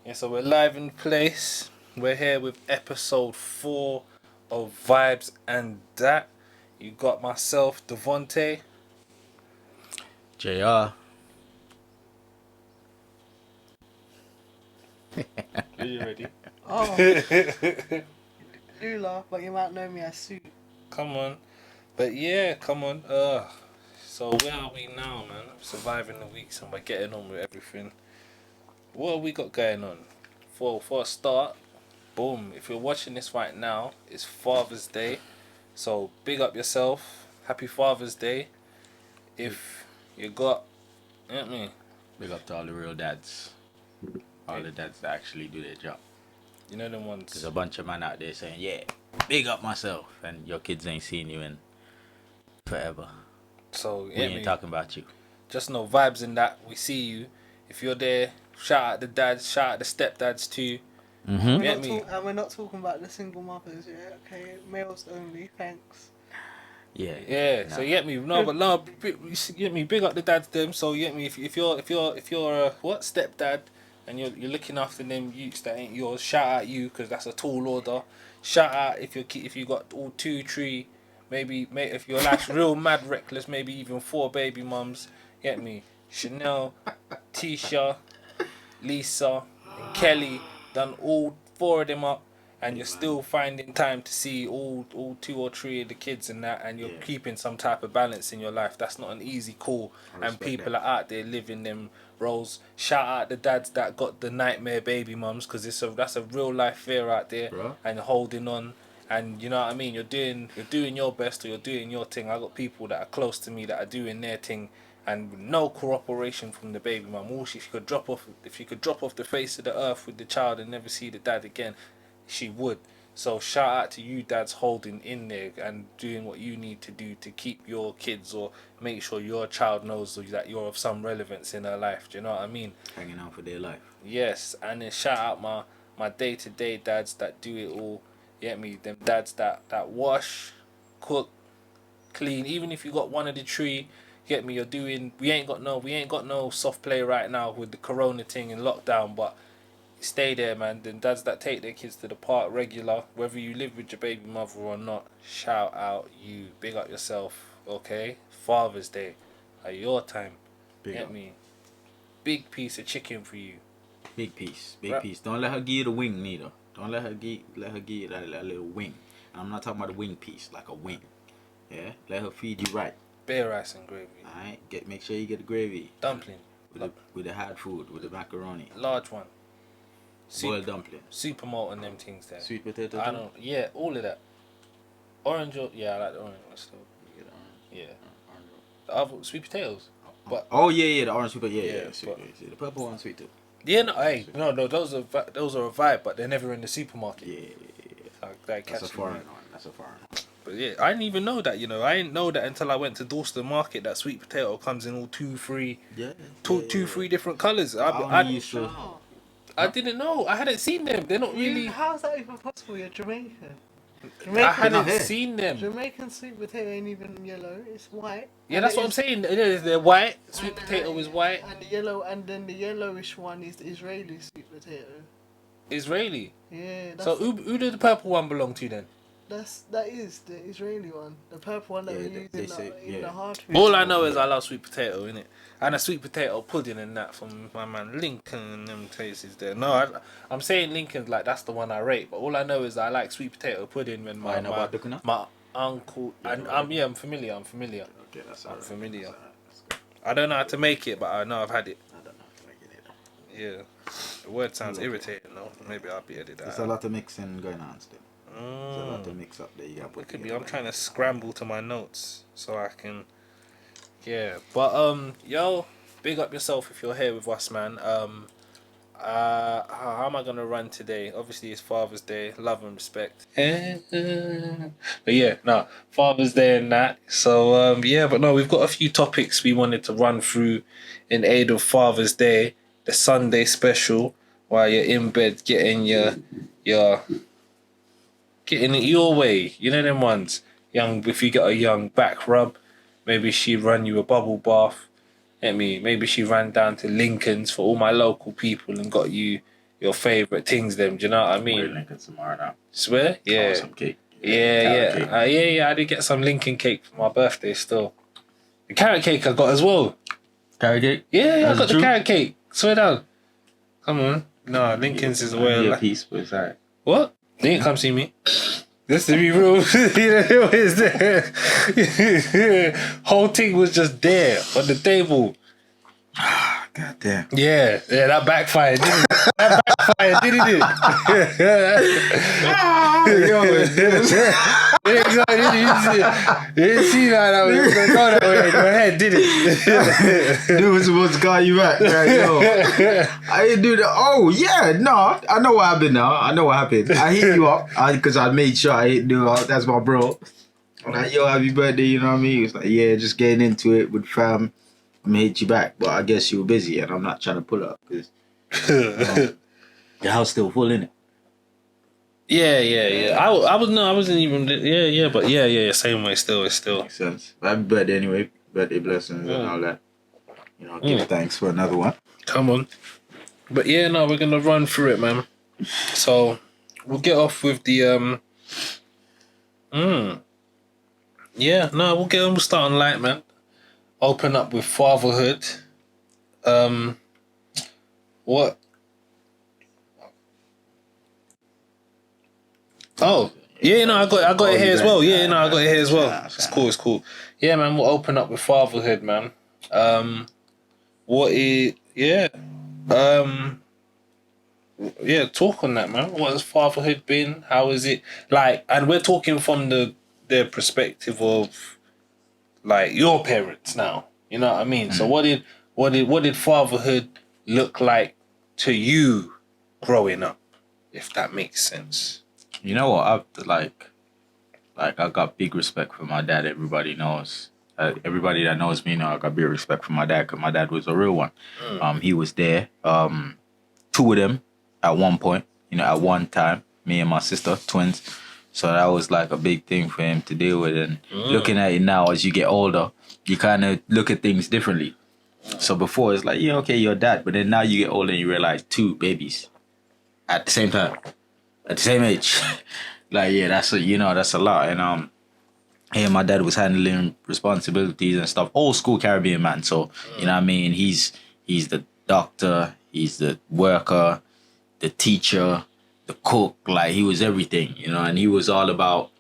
Yeah, so we're live in place. We're here with episode 4 of Vibes and That. You got myself, Devonte. JR. Are you ready? Oh, do laugh, but you might know me as Sue. Come on. But yeah, come on. So where are we now, man? Surviving the weeks and we're getting on with everything. What have we got going on? For a start, boom. If you're watching this right now, it's Father's Day. So big up yourself. Happy Father's Day. If you got, you know what I mean? Big up to all the real dads. All the dads that actually do their job. You know them ones. There's a bunch of man out there saying, yeah, big up myself. And your kids ain't seen you in forever. So We ain't talking about you. Just know vibes in that. We see you. If you're there, shout out the dads, shout out the stepdads too. Mm-hmm. And we're not talking about the single mothers, yeah? Okay, males only, thanks. Yeah. Yeah. So you get me. No, but no, you get me. Big up the dads them. So you get me. If you're a what stepdad and you're looking after them youths that ain't yours, shout out you because that's a tall order. Shout out if you got all 2, 3, maybe if you're like real mad reckless, maybe even 4 baby mums. Get me. Chanel, Tisha, Lisa, and Kelly done all 4 of them up, and you're still finding time to see all 2 or 3 of the kids and that, and you're keeping some type of balance in your life. That's not an easy call, and people are out there living them roles. Shout out the dads that got the nightmare baby mums, because that's a real life fear out there, Bro. and holding on. And you know what I mean. You're doing your best, or you're doing your thing. I got people that are close to me that are doing their thing, and no cooperation from the baby mum. If she could drop off the face of the earth with the child and never see the dad again, she would. So shout out to you dads holding in there and doing what you need to do to keep your kids or make sure your child knows that you're of some relevance in her life. Do you know what I mean? Hanging out for their life. Yes, and then shout out my day-to-day dads that do it all. You get me? Them dads that wash, cook, clean. Even if you got one of the tree, get me? We ain't got no soft play right now with the corona thing and lockdown, but stay there, man. Then dads that take their kids to the park regular, whether you live with your baby mother or not, shout out you. Big up yourself, okay? Father's Day, at your time. Big Get up. me? Big piece of chicken for you. Big piece. Big Right. piece. Don't let her give you the wing neither. Don't let her give you that little wing. And I'm not talking about the wing piece, like a wing. Yeah? Let her feed you right. Bare rice and gravy. Alright? Make sure you get the gravy. Dumpling. With the hard food, with the macaroni. Large one. Boiled dumpling. Super malt and them things there. Sweet potato I too? don't. Yeah, all of that. Orange. Yeah, I like the orange one still. You get orange. Yeah. Orange. The other sweet potatoes. But Oh yeah, the orange sweet potato. Yeah, Yeah, sweet. but- The purple one's sweet too. yeah, no, hey, no, those are a vibe, but they're never in the supermarket. Yeah. Like, that That's a catches me. foreign one. That's a foreign one. But yeah, I didn't even know that. I didn't know that until I went to Dorset Market. That sweet potato comes in all 2, 3, Yeah. 2, 3 different colors. I only used to. Oh, I didn't know. I hadn't seen them. They're not really. how's that even possible? You're Jamaican. I hadn't not here. seen them. Jamaican sweet potato ain't even yellow, it's white. Yeah, And that's it what I'm is- saying. They're white. Sweet and- potato is white. And then the yellowish one is the Israeli sweet potato. Israeli. Yeah, that's, So who did the purple one belong to then? that is the Israeli one. The purple one that Yeah, we they use in, say- in yeah. the hard food. All I know is I love sweet potato, innit? And a sweet potato pudding and that from my man Lincoln and them places there. No, I'm saying Lincoln's like that's the one I rate, but all I know is I like sweet potato pudding when I know about Duckana? my uncle and I'm familiar. Okay, that's I'm alright. familiar. That's alright. That's good. I don't know how to make it, but I know I've had it. I don't know how to make it either. Yeah, the word sounds irritating though. Maybe I'll be edited. There's a lot of mixing going on still. There's a lot of mix up there. You got to put It could be. together. I'm trying to scramble to my notes so I can. Yeah, but yo, big up yourself if you're here with us, man. How am I gonna run today? Obviously, it's Father's Day. Love and respect. But yeah, no, Father's Day and that. So yeah, but no, we've got a few topics we wanted to run through in aid of Father's Day, the Sunday special, while you're in bed getting your getting it your way. You know them ones. If you get a young back rub, maybe she run you a bubble bath. Maybe she ran down to Lincoln's for all my local people and got you your favorite things. Them, do you know what I We're mean? Lincoln tomorrow now. Swear, Oh, yeah, some cake. yeah. Carrot cake. Yeah. I did get some Lincoln cake for my birthday. Still, the carrot cake I got as well. Carrot cake? Yeah, I That's got true? the carrot cake. Swear down. Come on. No, Lincoln's is I well. need a piece, but it's alright. What? They didn't come see me. Just to be real, it was there. Whole thing was just there on the table. God damn. Yeah, that backfired, didn't it? That backfired, didn't it? You didn't see that way. It was gonna go that way in your head, did it? Dude was supposed to call you back. Right, yo. I didn't do that. Oh, yeah, no. I know what happened now. I know what happened. I hit you up because I made sure I hit you up. That's my bro. I'm like, yo, happy birthday, you know what I mean? He was like, yeah, just getting into it with fam. I'm gonna hit you back. But I guess you were busy and I'm not trying to pull up because the house still full, innit? Yeah. I wasn't even. Yeah. But yeah. Same way, still. Makes sense. Happy birthday anyway. Birthday blessings and all that. You know, give thanks for another one. Come on. But yeah, no, we're gonna run through it, man. So we'll get off with the Yeah, no, we'll start on light, man. Open up with fatherhood. What? Oh, yeah, no, I got it here as well. Yeah, no, I got it here as well. It's cool. Yeah, man, we'll open up with fatherhood, man. Talk on that, man. What has fatherhood been? How is it like? And we're talking from their perspective of like your parents now. You know what I mean? So what did fatherhood look like to you growing up? If that makes sense. You know what? I got big respect for my dad. Everybody knows. Everybody that knows me know I got big respect for my dad because my dad was a real one. He was there. Two of them at one point. You know, at one time. Me and my sister, twins. So that was like a big thing for him to deal with. And looking at it now, as you get older, you kind of look at things differently. So before it's like, yeah, okay, you're dad. But then now you get older and you realize 2 babies at the same time. At the same age. Like, yeah, that's a lot. And my dad was handling responsibilities and stuff. Old school Caribbean man. So, you know what I mean? He's the doctor, he's the worker, the teacher, the cook. Like, he was everything, you know, and he was all about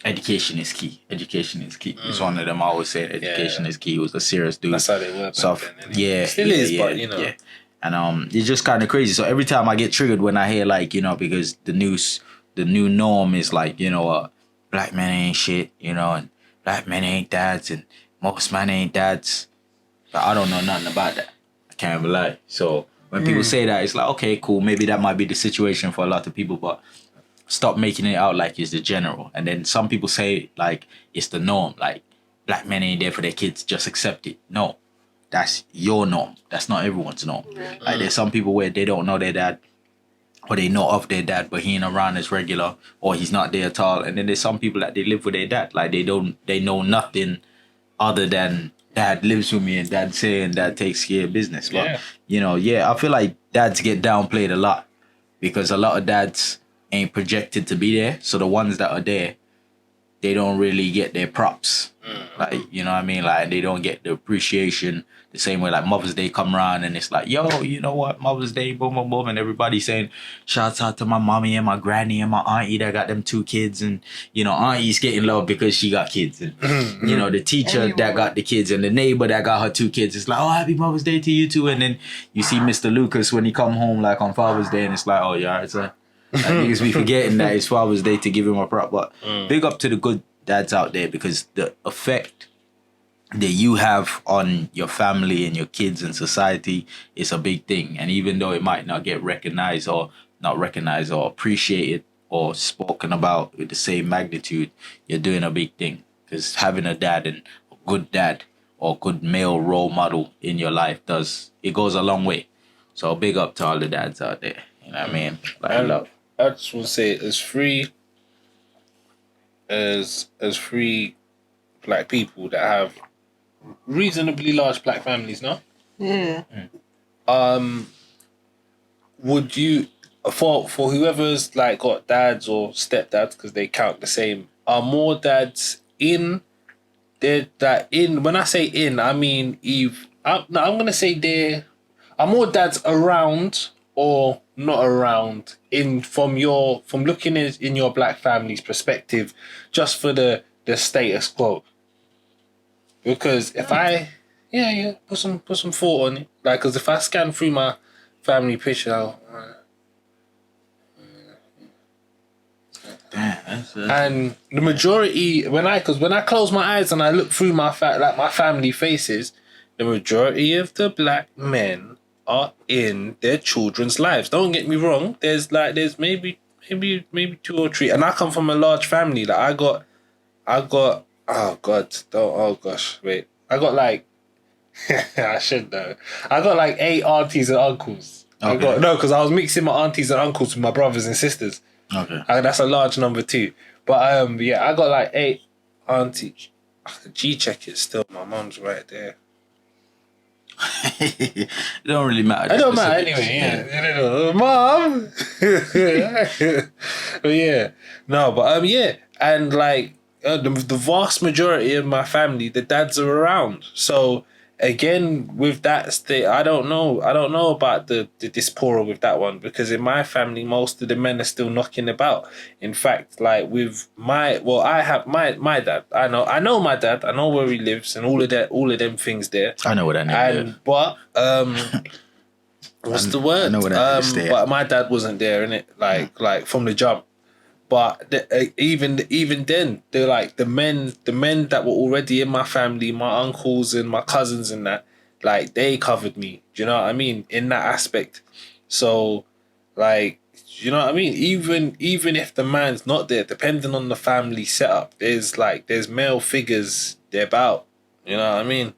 education is key. Education is key. It's one of them I always say education is key. He was a serious dude. That's how they were. So, Still is, but you know. Yeah. And it's just kind of crazy. So every time I get triggered when I hear like, you know, because the new norm is like, you know, black men ain't shit, you know, and black men ain't dads and most men ain't dads. But I don't know nothing about that. I can't even lie. So when people say that, it's like, okay, cool. Maybe that might be the situation for a lot of people, but stop making it out like it's the general. And then some people say like it's the norm. Like black men ain't there for their kids. Just accept it. No. That's your norm. That's not everyone's norm. Like there's some people where they don't know their dad or they know of their dad, but he ain't around as regular or he's not there at all. And then there's some people that they live with their dad. Like they know nothing other than dad lives with me and dad saying dad takes care of business. But, you know, I feel like dads get downplayed a lot because a lot of dads ain't projected to be there. So the ones that are there, they don't really get their props. Like, you know what I mean? Like, they don't get the appreciation the same way like Mother's Day come around and it's like, yo, you know what? Mother's Day, boom, boom, boom. And everybody saying, shouts out to my mommy and my granny and my auntie that got them 2 kids. And, you know, auntie's getting love because she got kids. And, you know, the teacher that got the kids and the neighbor that got her 2 kids. It's like, oh, happy Mother's Day to you too. And then you see Mr. Lucas when he come home like on Father's Day and it's like, oh, yeah, it's like niggas be forgetting that it's Father's Day to give him a prop. But big up to the good dads out there because the effect that you have on your family and your kids and society is a big thing. And even though it might not get recognized or appreciated or spoken about with the same magnitude, you're doing a big thing because having a dad and a good dad or good male role model in your life it goes a long way. So big up to all the dads out there. You know what I mean? Like, love. I just want to say as free black people that have reasonably large black families, no? Yeah. Would you for whoever's like got dads or stepdads, because they count the same, are more dads in. They're that in. When I say in, I mean I'm gonna say there are more dads around or not around in from looking in your black family's perspective, just for the status quo. Because if I put some thought on it, like, because if I scan through my family picture, and the majority when I close my eyes and I look through my my family faces, the majority of the black men are in their children's lives. Don't get me wrong. There's maybe two or three, and I come from a large family. Like I got oh god, don't oh gosh, wait. I got like I should know. I got like 8 aunties and uncles. Okay. Because I was mixing my aunties and uncles with my brothers and sisters. Okay. That's a large number too. But I got like 8 aunties. G check it still. My mum's right there. It don't really matter. It don't matter anyway. Yeah. Mom. But yeah, no. But and like the vast majority of my family, the dads are around. So again, with that state, I don't know about the diaspora with that one, because in my family, most of the men are still knocking about. In fact, like with I have my dad. I know my dad. I know where he lives and all of them things there. I know what that name is. But what's the word? I know what that is there. But my dad wasn't there, innit? Like from the jump. But even then, they're like the men that were already in my family, my uncles and my cousins and that, like they covered me. Do you know what I mean? In that aspect. So, like, you know what I mean? Even if the man's not there, depending on the family setup, there's male figures thereabout. You know what I mean?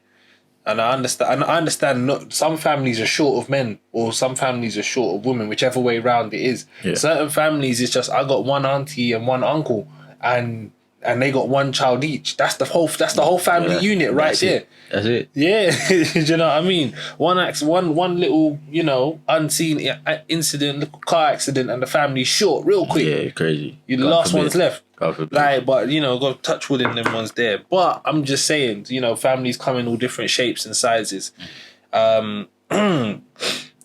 And I understand. Not some families are short of men, or some families are short of women, whichever way round it is. Yeah. Certain families, it's just I got one auntie and one uncle, and they got one child each. That's the whole family unit right there. That's it. Yeah, do you know what I mean? One little unseen incident, little car accident, and the family's short real quick. Yeah, crazy. You're the last one's left. Like, but got touch wood in them ones there. But I'm just saying, families come in all different shapes and sizes. But I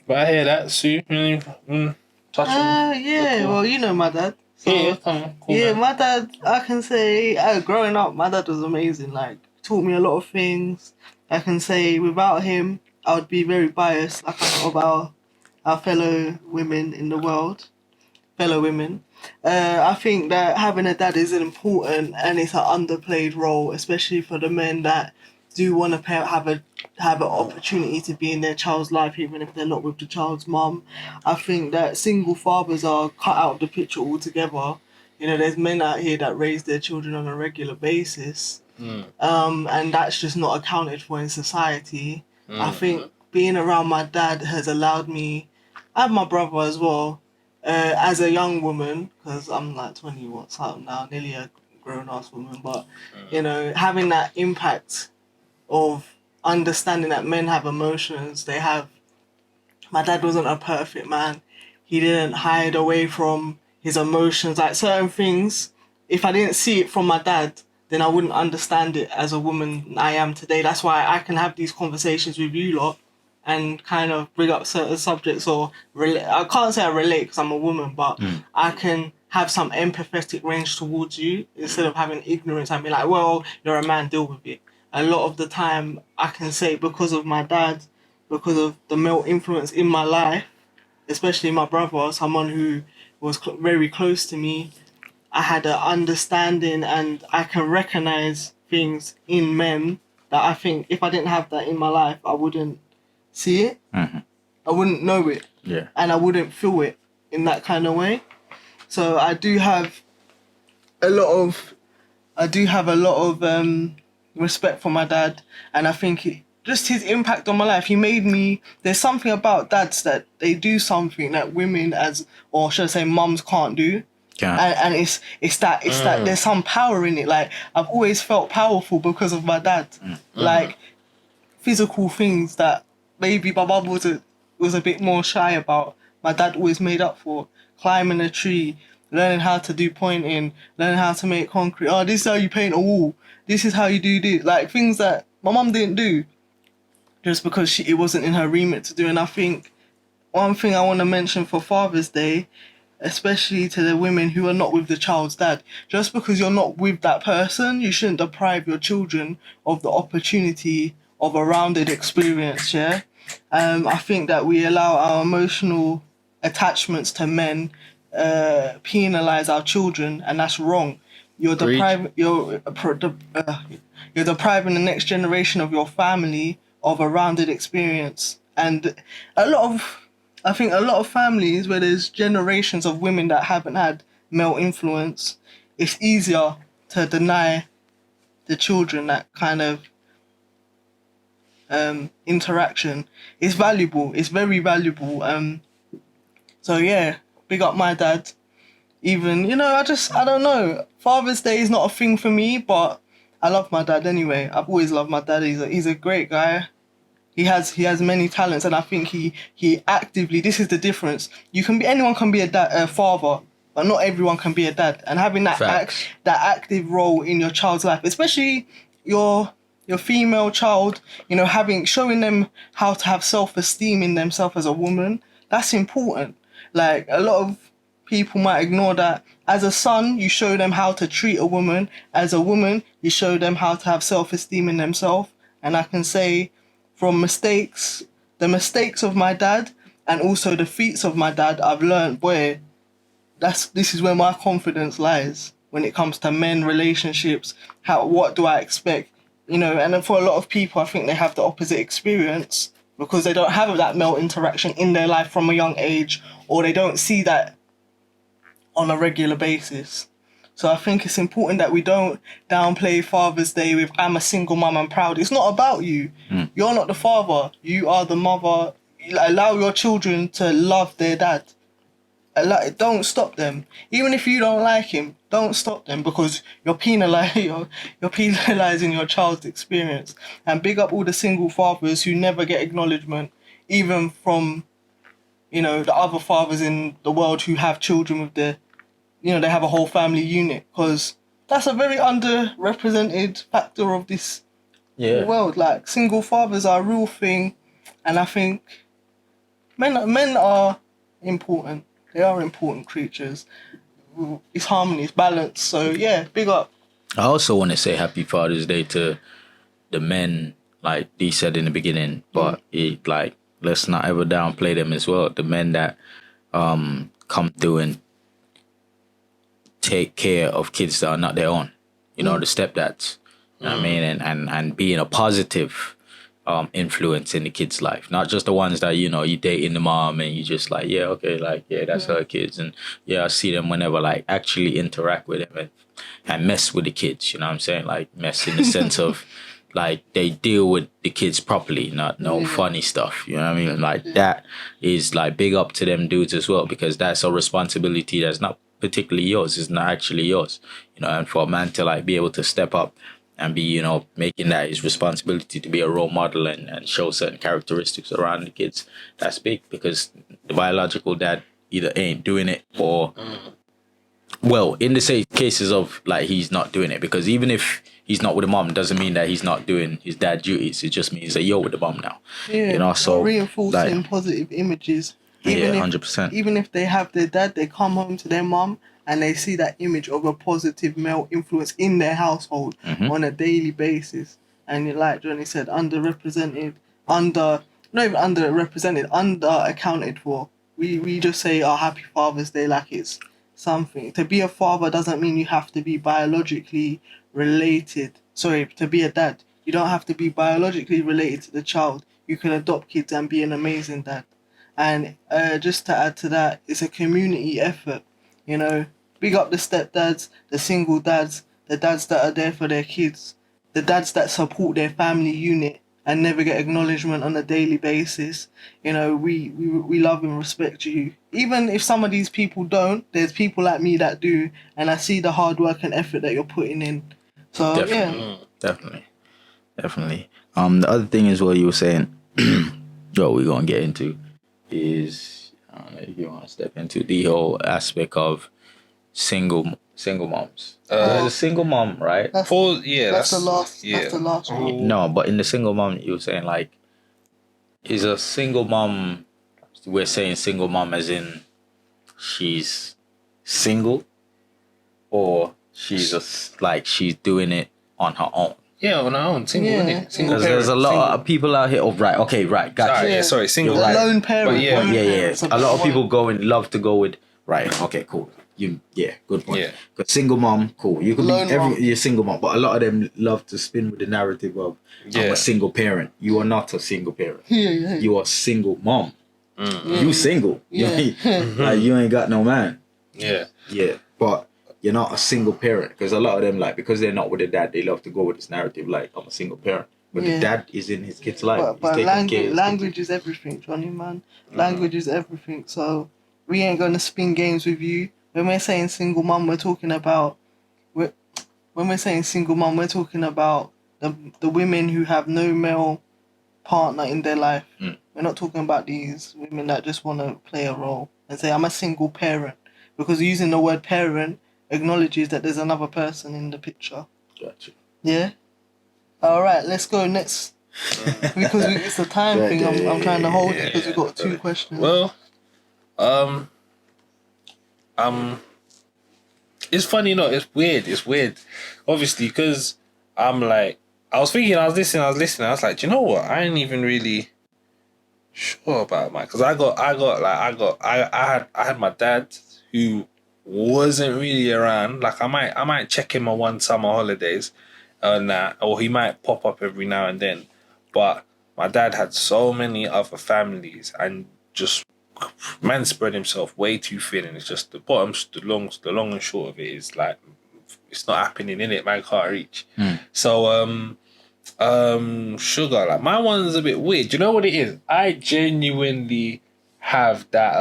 hear that, Sue. Touch on. Yeah. Well, you know my dad. So, cool, man. My dad. I can say, growing up, my dad was amazing. Like, taught me a lot of things. I can say, without him, I would be very biased. Like about our fellow women in the world, I think that having a dad is important, and it's an underplayed role, especially for the men that do want to have an opportunity to be in their child's life, even if they're not with the child's mum. I think that single fathers are cut out of the picture altogether. There's men out here that raise their children on a regular basis, and that's just not accounted for in society. I think being around my dad has allowed me. I have my brother as well. As a young woman, because I'm like 20 something now, nearly a grown-ass woman, but, having that impact of understanding that men have emotions, my dad wasn't a perfect man. He didn't hide away from his emotions. Like certain things, if I didn't see it from my dad, then I wouldn't understand it as a woman I am today. That's why I can have these conversations with you lot and kind of bring up certain subjects, or I can't say I relate because I'm a woman, but I can have some empathetic range towards you instead of having ignorance and be like, well, you're a man, deal with it. A lot of the time I can say, because of my dad, because of the male influence in my life, especially my brother, someone who was very close to me, I had an understanding and I can recognize things in men that I think if I didn't have that in my life, I wouldn't see it. I wouldn't know it. Yeah. And I wouldn't feel it in that kind of way. So I do have a lot of respect for my dad, and I think just his impact on my life. He made me. There's something about dads that they do something that women, or should I say, mums can't do. Yeah. And it's that there's some power in it. Like, I've always felt powerful because of my dad. Like physical things that maybe my mum was a bit more shy about. my dad always made up for. Climbing a tree, learning how to do pointing, learning how to make concrete. Oh, this is how you paint a wall. This is how you do this. Like things that my mum didn't do just because it wasn't in her remit to do. And I think one thing I want to mention for Father's Day, especially to the women who are not with the child's dad, just because you're not with that person, you shouldn't deprive your children of the opportunity of a rounded experience, yeah? I think that we allow our emotional attachments to men penalize our children, and that's wrong. You're depriving you're depriving the next generation of your family of a rounded experience. And I think a lot of families where there's generations of women that haven't had male influence, it's easier to deny the children that kind of interaction. It's valuable. It's very valuable. So yeah, big up my dad. Even, I don't know. Father's Day is not a thing for me, but I love my dad anyway. I've always loved my dad. He's a great guy. He has many talents, and I think he actively. This is the difference. Anyone can be a father, but not everyone can be a dad. And having that active role in your child's life, especially your female child, showing them how to have self-esteem in themselves as a woman. That's important. Like a lot of people might ignore that. As a son, you show them how to treat a woman. As a woman, you show them how to have self-esteem in themselves. And I can say, from the mistakes of my dad, and also the feats of my dad, I've learned, boy, this is where my confidence lies when it comes to men, relationships. What do I expect? And then for a lot of people, I think they have the opposite experience because they don't have that male interaction in their life from a young age, or they don't see that on a regular basis. So I think it's important that we don't downplay Father's Day with I'm a single mum, I'm proud. It's not about you. You're not the father. You are the mother. Allow your children to love their dad. Don't stop them. Even if you don't like him, don't stop them because you're penalizing your child's experience. And big up all the single fathers who never get acknowledgement, even from, the other fathers in the world who have children with their they have a whole family unit, because that's a very underrepresented factor of this world. Like, single fathers are a real thing, and I think men are important. They are important creatures. It's harmony, it's balance. So yeah, big up. I also want to say Happy Father's Day to the men, like Dee said in the beginning, but let's not ever downplay them as well. The men that come through and take care of kids that are not their own, the stepdads, you know what I mean, and being a positive influence in the kid's life, not just the ones that you dating the mom and you just like, that's her kids, and I see them whenever, like actually interact with them and mess with the kids, you know what I'm saying, like mess in the sense of like they deal with the kids properly, not funny stuff, you know what I mean, like that is like big up to them dudes as well, because that's a responsibility that's not particularly yours, is not actually yours, and for a man to like be able to step up and be, making that his responsibility to be a role model and show certain characteristics around the kids, that's big, because the biological dad either ain't doing it or, well, in the cases of like he's not doing it, because even if he's not with the mom doesn't mean that he's not doing his dad duties, it just means that you're with the mom now, so reinforcing positive images. 100%. Even if they have their dad, they come home to their mom and they see that image of a positive male influence in their household on a daily basis. And like Johnny said, underaccounted for. We just say, Happy Father's Day like it's something. To be a father doesn't mean you have to be biologically related. Sorry, to be a dad, you don't have to be biologically related to the child. You can adopt kids and be an amazing dad. And just to add to that, it's a community effort, Big up the stepdads, the single dads, the dads that are there for their kids, the dads that support their family unit and never get acknowledgement on a daily basis. We love and respect you. Even if some of these people don't, there's people like me that do, and I see the hard work and effort that you're putting in. So Definitely. The other thing is what you were saying, what we're gonna get into is I don't know if you want to step into the whole aspect of single moms. There's a single mom, right? That's the last. Yeah. That's the last one. No, but in the single mom, you were saying like, is a single mom? We're saying single mom as in she's single, or she's she's doing it on her own. Yeah, on our own, single, Yeah. innit? Single Because parent. there's a lot of people out here. Oh, right, okay, right, gotcha. Sorry, yeah, sorry, single. You're right. Lone parent. But yeah. lone Yeah. parent's A lot of better people love to go with right. Okay, cool. Good point. Yeah. Because single mom, cool. You could Lone mom. you're single mom, but a lot of them love to spin with the narrative of I'm Yeah. a single parent. You are not a single parent. one. Yeah. You are single mom. Mm. You single. Yeah. Like you ain't got no man. Yeah. Yeah, but you're not a single parent because a lot of them because they're not with the dad, they love to go with this narrative like I'm a single parent. But Yeah. the dad is in his kid's life. But He's taking care of his language is everything, Johnny, man. Language is everything. So we ain't gonna spin games with you. When we're saying single mum, we're talking about the women who have no male partner in their life. Mm. We're not talking about these women that just want to play a role and say I'm a single parent, because using the word parent acknowledges that there's another person in the picture. Gotcha. Yeah. All right, let's go next. Because it's a time thing. I'm trying to hold it because we've got 2 questions. Well, it's funny, it's weird. Obviously, because I'm like, I was listening, I was like, do you know what? I ain't even really sure about mine. Because I had my dad who wasn't really around. Like, I might check him on one summer holidays and that, or he might pop up every now and then. But my dad had so many other families and just man spread himself way too thin, and it's just the long and short of it is like it's not happening in it. Man can't reach. So sugar, like my one's a bit weird. Do you know what it is? I genuinely have that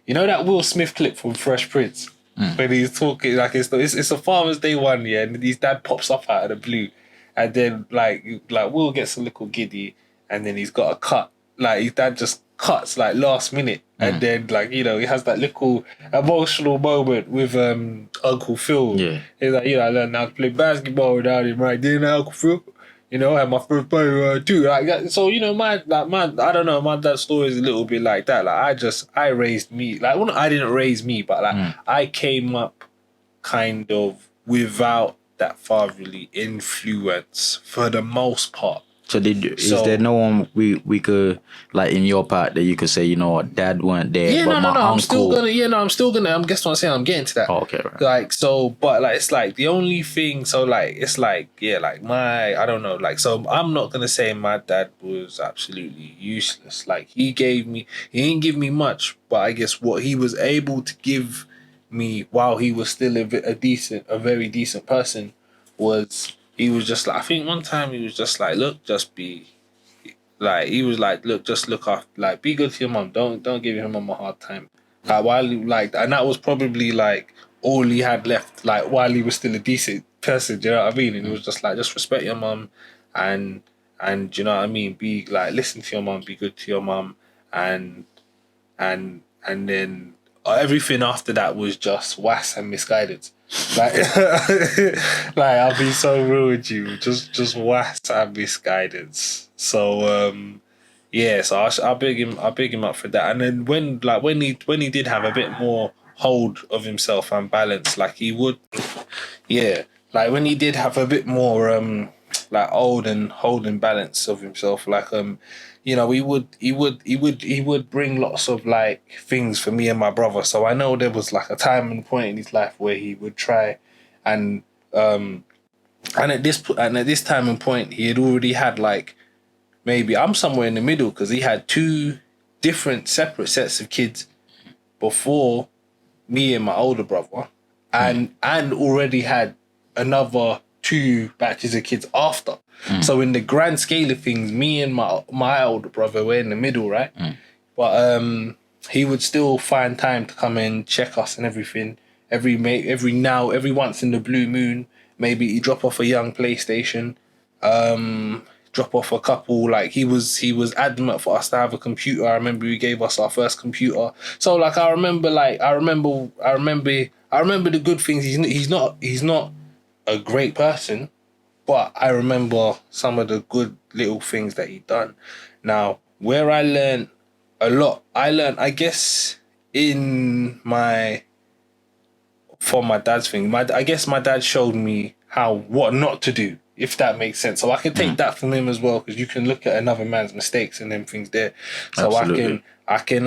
you know that Will Smith clip from Fresh Prince when he's talking like it's a Father's Day one, yeah, and his dad pops up out of the blue, and then like Will gets a little giddy, and then he's got a cut. Like his dad just cuts like last minute, and then he has that little emotional moment with Uncle Phil. Yeah. He's like, I learned how to play basketball without him, right? Didn't I, Uncle Phil? I had my first play too. Like that. So my I don't know, my dad's story is a little bit like that. Like I raised me. Like I didn't raise me, but like I came up kind of without that fatherly influence for the most part. So is there no one we could like in your part that you could say, dad weren't there? Yeah, but no. my uncle... I'm still gonna. Guess what I'm saying. I'm getting to that. Oh, okay, right. Like so, but like it's like the only thing. So like it's like like I don't know. Like so, I'm not gonna say my dad was absolutely useless. Like he didn't give me much, but I guess what he was able to give me while he was still a very decent person was. He was just like, I think one time he was just like, look, just be, like, he was like, look, just look after, like, be good to your mum. Don't give your mum a hard time. Like, and that was probably like all he had left, like, while he was still a decent person, do you know what I mean? And it was just like, just respect your mum and do you know what I mean? Be like, listen to your mum, be good to your mum, and then everything after that was just was and misguidance. Like, like I'll be so real with you. Just was and misguidance. So so I big him up for that. And then when he did have a bit more hold of himself and balance, like he would, like when he did have a bit more like hold and balance of himself, like he would bring lots of like things for me and my brother. So I know there was like a time and point in his life where he would try and at this time and point he had already had like maybe I'm somewhere in the middle because he had 2 different separate sets of kids before me and my older brother, and already had another 2 batches of kids after. So in the grand scale of things, me and my older brother were in the middle, right? But he would still find time to come and check us and everything. Every once in the blue moon, maybe he'd drop off a young PlayStation. drop off a couple. Like he was adamant for us to have a computer. I remember he gave us our first computer. So like I remember the good things. He's not a great person, but I remember some of the good little things that he done. Now, where I learned a lot, I guess, from my dad's thing. I guess my dad showed me what not to do, if that makes sense. So I can take that from him as well, because you can look at another man's mistakes and them things there. So Absolutely. I can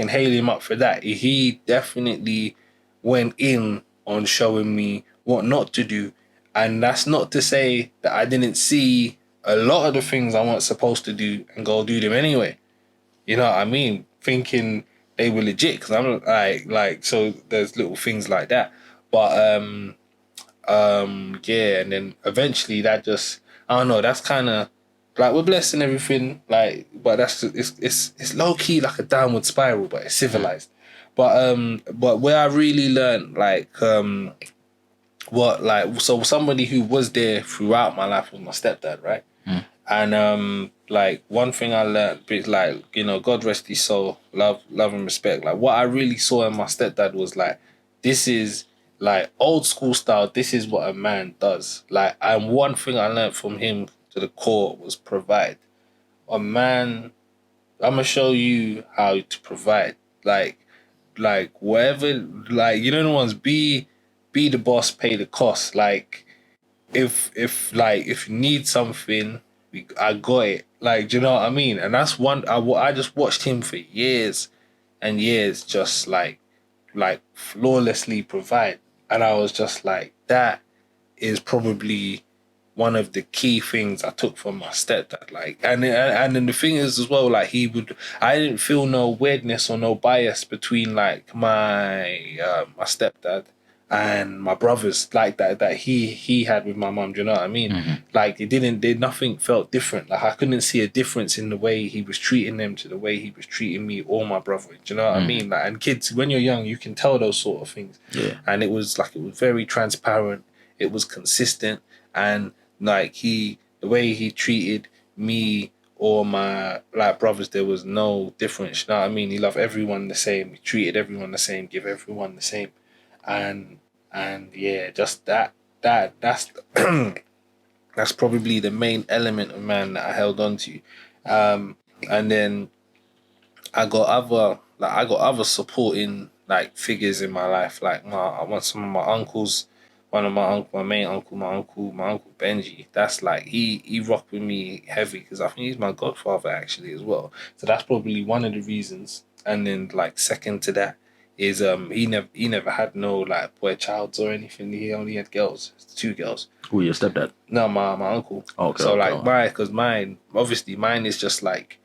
hail him up for that. He definitely went in on showing me what not to do, and that's not to say that I didn't see a lot of the things I wasn't supposed to do and go do them anyway. You know what I mean? Thinking they were legit, because I'm like so. There's little things like that, but yeah, and then eventually that just, I don't know. That's kind of like, we're blessed and everything, like, but it's low key like a downward spiral, but it's civilized. But where I really learned what, like, so somebody who was there throughout my life was my stepdad, right? And like, one thing I learned is, like, God rest his soul, love and respect. Like, what I really saw in my stepdad was like, this is like old school style. This is what a man does. Like, and one thing I learned from him to the core was provide. A man, I'm gonna show you how to provide. Like whatever, like, the ones, be the boss, pay the cost. Like, if you need something, I got it. Like, do you know what I mean? And that's one. I just watched him for years and years, just like flawlessly provide, and I was just like, that is probably one of the key things I took from my stepdad. Like, and then the thing is as well, like, I didn't feel no weirdness or no bias between, like, my stepdad and my brothers, like that he had with my mum. Do you know what I mean? Like, nothing felt different. Like, I couldn't see a difference in the way he was treating them to the way he was treating me or my brother. Do you know what I mean? Like, and kids, when you're young, you can tell those sort of things. Yeah. And it was very transparent. It was consistent, and like, the way he treated me or my, like, brothers, there was no difference. You know what I mean? He loved everyone the same. He treated everyone the same. Give everyone the same. And yeah, just that's that's probably the main element of man that I held on to. And then I got other supporting, like, figures in my life. Like, I want some of my uncles. One of my main uncle, my uncle Benji. That's like, he rocked with me heavy, because I think he's my godfather actually as well. So that's probably one of the reasons. And then, like, second to that is he never had no, like, boy childs or anything. He only had girls, 2 girls. Who, your stepdad? No, my uncle. Okay. So, okay. like, because mine is just like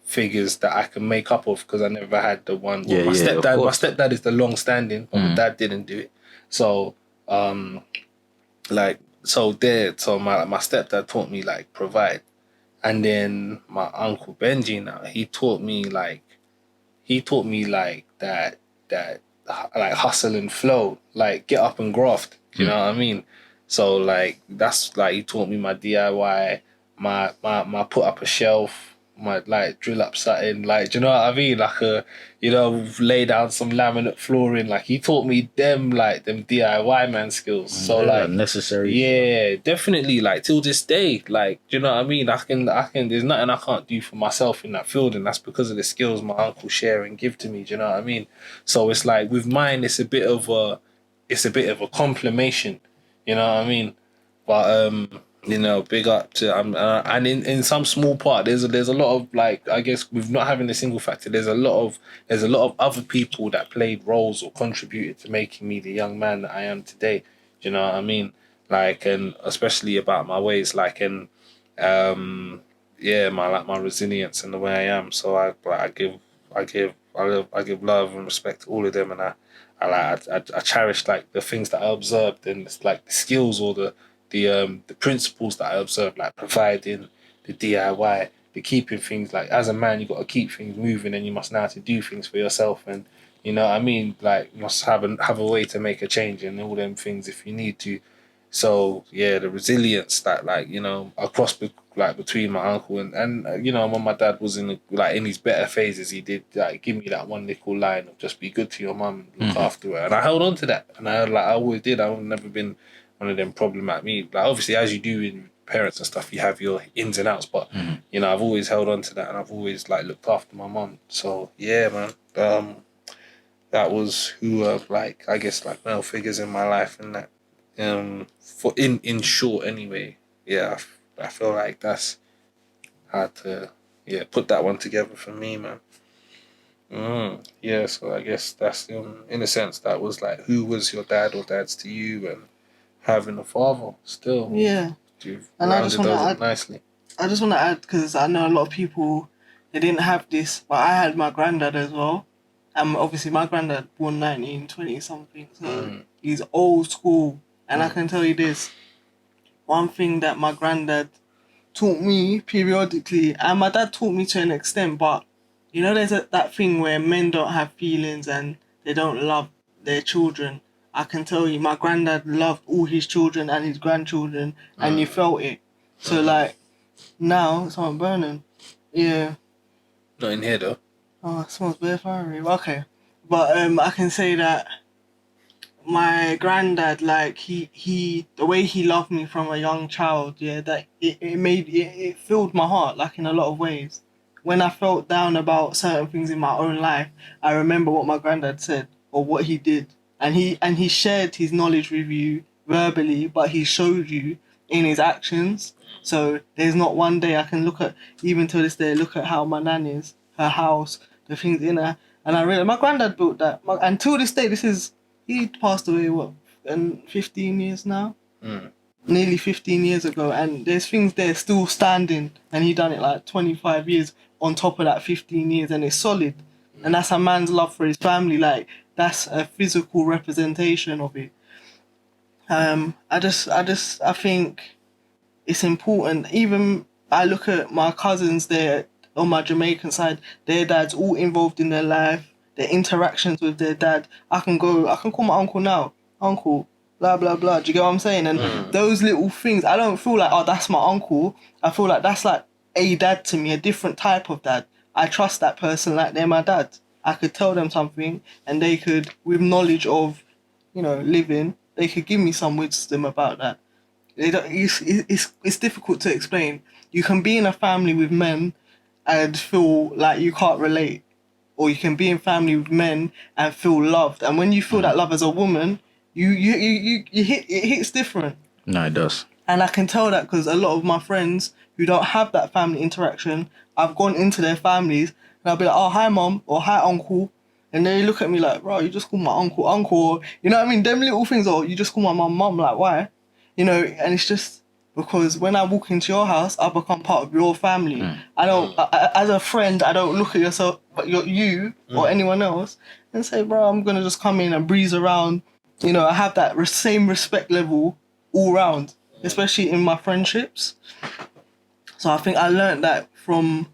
figures that I can make up of, because I never had the one. Well, Yeah, my yeah, of stepdad, course. is the long standing, but my dad didn't do it. So so my stepdad taught me, like, provide. And then my uncle Benji, now he taught me like that like hustle and flow, like get up and graft. You know what I mean? So, like, that's like, he taught me my DIY, my put up a shelf, my, like, drill up something, like, do you know what I mean? Like, lay down some laminate flooring. Like, he taught me them DIY man skills. So, Yeah, like, necessary. yeah, definitely. Like, till this day, like, do you know what I mean? I can. There's nothing I can't do for myself in that field, and that's because of the skills my uncle share and give to me. Do you know what I mean? So it's like, with mine, it's a bit of a complimation. You know what I mean? But big up to and in some small part, there's a lot of, like, I guess, with not having a single factor, there's a lot of other people that played roles or contributed to making me the young man that I am today. Do you know what I mean? Like, and especially about my ways, like, and yeah, my resilience and the way I am. So I give love and respect to all of them, and I cherish, like, the things that I observed, and it's like the skills or the principles that I observed, like providing, the DIY, the keeping things, like, as a man, you got to keep things moving, and you must know how to do things for yourself, and you know what I mean, like, you must have a way to make a change and all them things if you need to. So yeah, the resilience that like, you know, across like between my uncle and you know, when my dad was in like in his better phases, he did like give me that one little line of just be good to your mum, look after her, and I held on to that, and I always did. I've never been one of them problematic me. Like obviously, as you do in parents and stuff, you have your ins and outs, but you know, I've always held on to that, and I've always like looked after my mum. So yeah, man. That was who like I guess like male figures in my life and that for in short anyway. Yeah, I feel like that's how to put that one together for me, man. Yeah, so I guess that's in a sense that was like who was your dad or dads to you, and having a father still. Yeah. You've And rounded those up nicely. I just want to add, because I know a lot of people, they didn't have this, but I had my granddad as well. Obviously, my granddad born 1920 something, so he's old school. And I can tell you this, one thing that my granddad taught me periodically, and my dad taught me to an extent, but you know, there's that thing where men don't have feelings and they don't love their children. I can tell you, my granddad loved all his children and his grandchildren, and you felt it. So, like, now, someone burning. Yeah. Not in here though. Oh, it smells very fiery. Okay. But I can say that my granddad, like, he the way he loved me from a young child, yeah, that it filled my heart, like, in a lot of ways. When I felt down about certain things in my own life, I remember what my granddad said or what he did. And he shared his knowledge with you verbally, but he showed you in his actions. So there's not one day I can look at, even to this day, look at how my nan is, her house, the things in her, and I realized my granddad built that. And till this day, he passed away, what, in 15 years now? Nearly 15 years ago, and there's things there still standing, and he done it like 25 years on top of that 15 years, and it's solid. And that's a man's love for his family, like, that's a physical representation of it. I think it's important. Even I look at my cousins there on my Jamaican side, their dad's all involved in their life, their interactions with their dad. I can call my uncle now, uncle, blah, blah, blah. Do you get what I'm saying? And those little things, I don't feel like, oh, that's my uncle. I feel like that's like a dad to me, a different type of dad. I trust that person like they're my dad. I could tell them something and they could, with knowledge of, you know, living, they could give me some wisdom about that. It's difficult to explain. You can be in a family with men and feel like you can't relate, or you can be in family with men and feel loved. And when you feel that love as a woman, you hit, it hits different. No, it does. And I can tell that because a lot of my friends who don't have that family interaction, I've gone into their families and I'll be like, oh, hi mom, or hi uncle. And they look at me like, bro, you just call my uncle, you know what I mean? Them little things, or you just call my mum, like, why? You know, and it's just because when I walk into your house, I become part of your family. I don't, as a friend, I don't look at yourself, but you or anyone else, and say, bro, I'm going to just come in and breeze around. You know, I have that same respect level all round, especially in my friendships. So I think I learned that from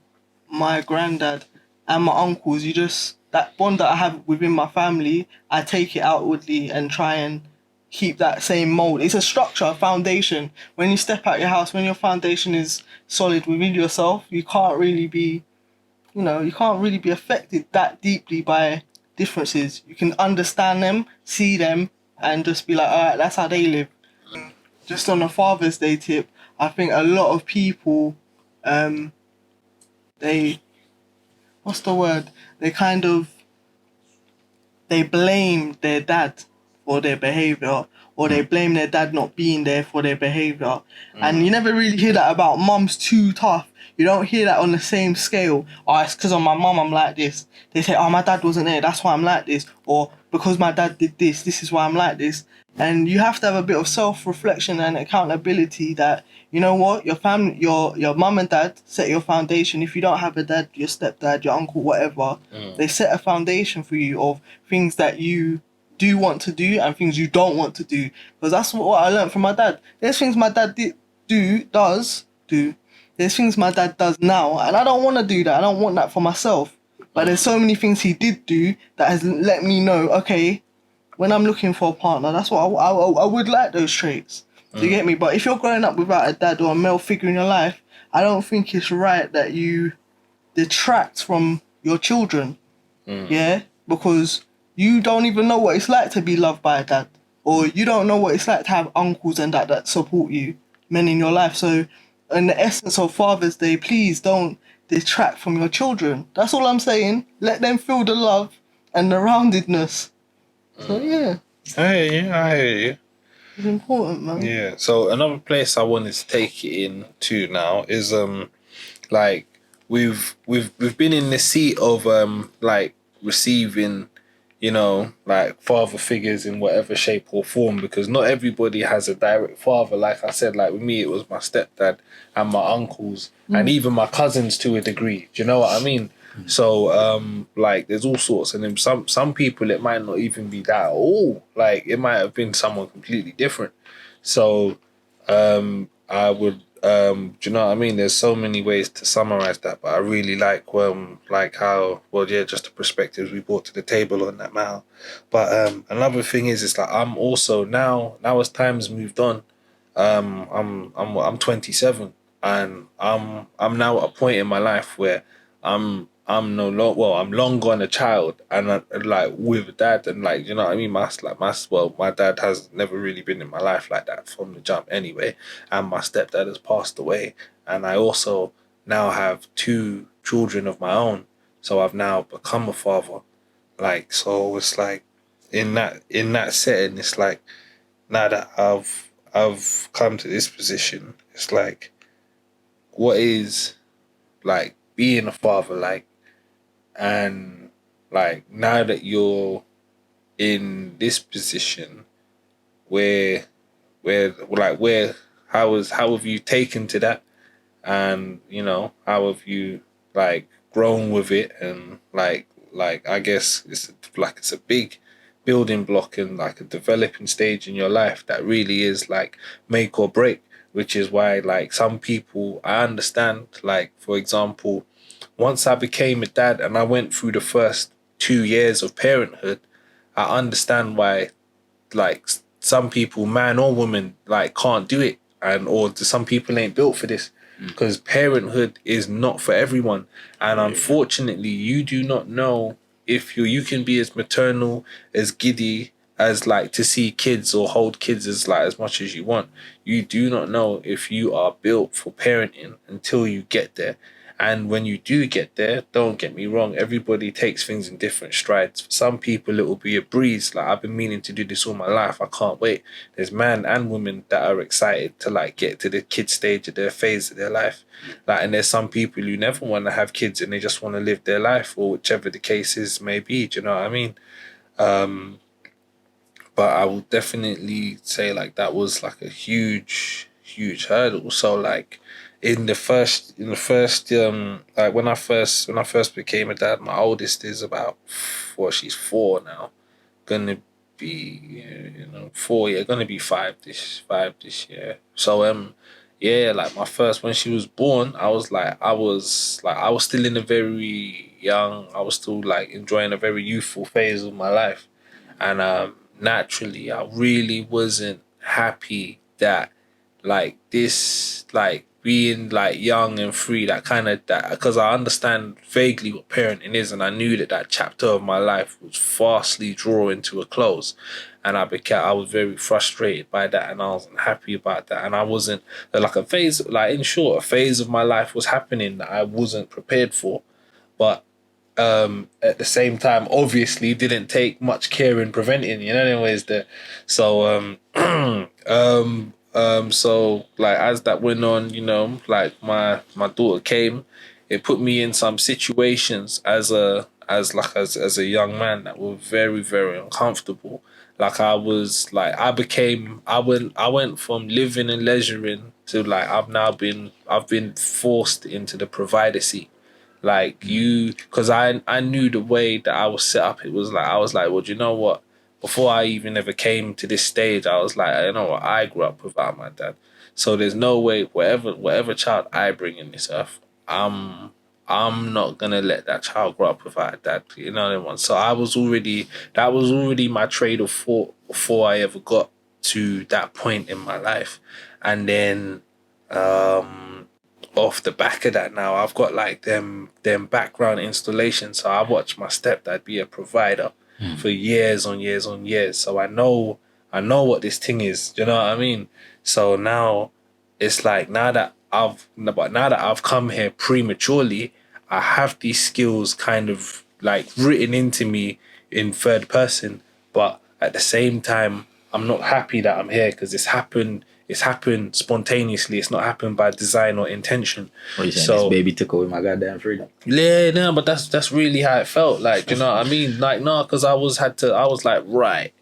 my granddad and my uncles. That bond that I have within my family, I take it outwardly and try and keep that same mold. It's a structure, a foundation. When you step out your house, when your foundation is solid within yourself, you can't really be affected that deeply by differences. You can understand them, see them, and just be like, all right, that's how they live. Just on a Father's Day tip, I think a lot of people, they blame their dad for their behaviour, or they blame their dad not being there for their behaviour. And you never really hear that about mum's too tough. You don't hear that on the same scale. Oh, it's because of my mum I'm like this. They say, oh, my dad wasn't there, that's why I'm like this. Or because my dad did this, this is why I'm like this. And you have to have a bit of self-reflection and accountability that, you know what, your family, your mum and dad set your foundation. If you don't have a dad, your stepdad, your uncle, whatever, they set a foundation for you of things that you do want to do and things you don't want to do. Because that's what I learned from my dad. There's things my dad does do. There's things my dad does now, and I don't want to do that. I don't want that for myself. But there's so many things he did do that has let me know, okay, when I'm looking for a partner, that's what I would like those traits. Do you get me? But if you're growing up without a dad or a male figure in your life, I don't think it's right that you detract from your children. Yeah? Because you don't even know what it's like to be loved by a dad. Or you don't know what it's like to have uncles and that support you, men in your life. So, in the essence of Father's Day, please don't detract from your children. That's all I'm saying. Let them feel the love and the roundedness. So, yeah, I hear you. it's important, man. Yeah. So another place I wanted to take it in to now is like we've been in the seat of like receiving, you know, like father figures in whatever shape or form, because not everybody has a direct father. Like I said, like with me it was my stepdad and my uncles and even my cousins to a degree. Do you know what I mean? So like there's all sorts, and then some people it might not even be that at all. Like it might have been someone completely different. So I would do you know what I mean? There's so many ways to summarize that, but I really like how, well, yeah, just the perspectives we brought to the table on that now. But another thing is like I'm also now as time's moved on, I'm 27, and I'm now at a point in my life where I'm no long well I'm long gone a child, and like with a dad, and like, you know what I mean, my dad has never really been in my life like that from the jump anyway, and my stepdad has passed away, and I also now have two children of my own, so I've now become a father. Like, so it's like in that setting, it's like now that I've come to this position, it's like, what is like being a father like? And like now that you're in this position, where how have you taken to that, and you know, how have you like grown with it, and like I guess it's a big building block and like a developing stage in your life that really is like make or break, which is why like some people I understand, like for example, once I became a dad and I went through the first 2 years of parenthood, I understand why like some people, man or woman, like can't do it, and or some people ain't built for this, because parenthood is not for everyone, and unfortunately you do not know if you can be as maternal, as giddy as like to see kids or hold kids as like as much as you want. You do not know if you are built for parenting until you get there. And when you do get there, don't get me wrong, everybody takes things in different strides. For some people, it will be a breeze. Like, I've been meaning to do this all my life. I can't wait. There's men and women that are excited to like get to the kid stage of their phase of their life. Like, and there's some people who never want to have kids and they just want to live their life, or whichever the case is may be. Do you know what I mean? But I will definitely say like that was like a huge hurdle. So like in the first like when I first became a dad, my oldest is about she's 4 now, gonna be 4, yeah, gonna be 5 this year. So yeah, like my first, when she was born, I was still in a very young, I was still like enjoying a very youthful phase of my life, and naturally I really wasn't happy that like this, like being like young and free, that kind of that, because I understand vaguely what parenting is, and I knew that chapter of my life was fastly drawing to a close, and I was very frustrated by that, and I wasn't happy about that, and I wasn't like a phase, like in short, a phase of my life was happening that I wasn't prepared for, but at the same time obviously didn't take much care in preventing, you know, anyways the so so like as that went on, you know, like my daughter came, it put me in some situations as a young man that were very, very uncomfortable. Like I went from living and leisuring to like I've been forced into the provider seat. Like because I knew the way that I was set up. It was like I was like, well, do you know what? Before I even ever came to this stage, I was like, you know what? I grew up without my dad, so there's no way whatever child I bring in this earth, I'm not gonna let that child grow up without a dad. You know what I mean? So that was already my trade of thought before I ever got to that point in my life. And then off the back of that, now I've got like them background installations. So I watched my stepdad be a provider for years on years on years. So I know what this thing is. Do you know what I mean? So now it's like now that I've come here prematurely, I have these skills kind of like written into me in third person, but at the same time, I'm not happy that I'm here because it's happened. It's happened spontaneously. It's not happened by design or intention. What you saying? So This baby took away my goddamn freedom. yeah, no, but that's really how it felt. Like, do you know what I mean? Like, no, because I was like, right.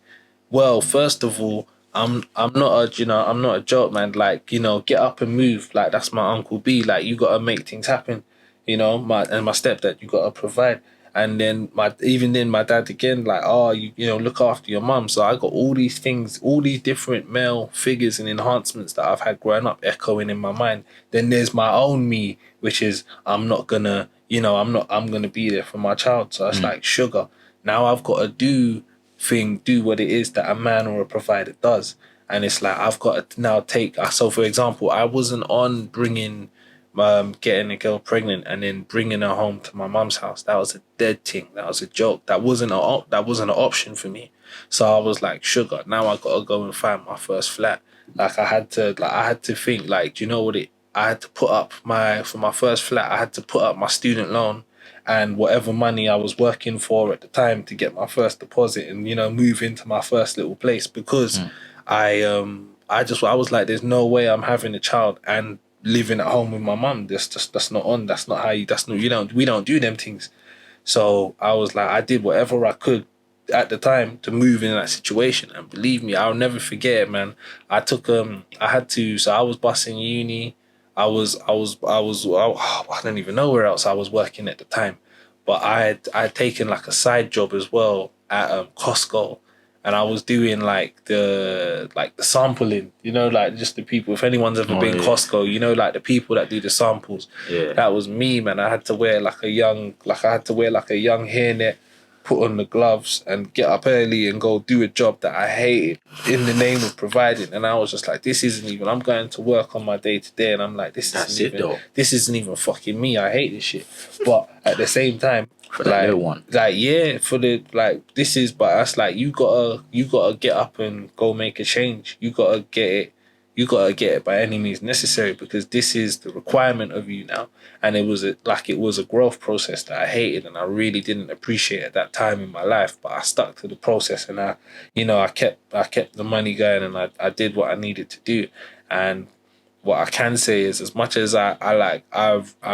Well, first of all, I'm not I'm not a joke, man. Like, get up and move. Like, that's my Uncle B. Like, you gotta make things happen. My stepdad, you gotta provide. And then my dad again, like, oh, look after your mum. So I got all these things, all these different male figures and enhancements that I've had growing up echoing in my mind. Then there's my own me, which is I'm gonna be there for my child. So it's like sugar. Now I've got to do what it is that a man or a provider does. And it's like I've got to now take. So for example, I wasn't on bringing getting a girl pregnant and then bringing her home to my mum's house. That was a dead thing. That was a joke. That wasn't an option for me. So I was like, sugar, now I gotta go and find my first flat. Like I had to think, like, do you know what I had to put up for my first flat, I had to put up my student loan and whatever money I was working for at the time to get my first deposit and, move into my first little place because I was like, there's no way I'm having a child and living at home with my mum. That's not on. That's not how we don't do them things. So I was like, I did whatever I could at the time to move in that situation. And believe me, I'll never forget it, man. I had to, so I was busing uni. I don't even know where else I was working at the time. But I had taken like a side job as well at Costco. And I was doing like the sampling, like just the people. If anyone's ever been Costco, like the people that do the samples. Yeah. That was me, man. I had to wear like a young hairnet, put on the gloves, and get up early and go do a job that I hated in the name of providing. And I was just like, this isn't even. I'm going to work on my day to day, and I'm like, this isn't even fucking me. I hate this shit. But at the same time. For that little one. Like, yeah, for the, like, this is, but that's like, you gotta get up and go make a change. You gotta get it by any means necessary because this is the requirement of you now. And it was a growth process that I hated and I really didn't appreciate at that time in my life, but I stuck to the process and I kept the money going and I did what I needed to do. And what I can say is, as much as I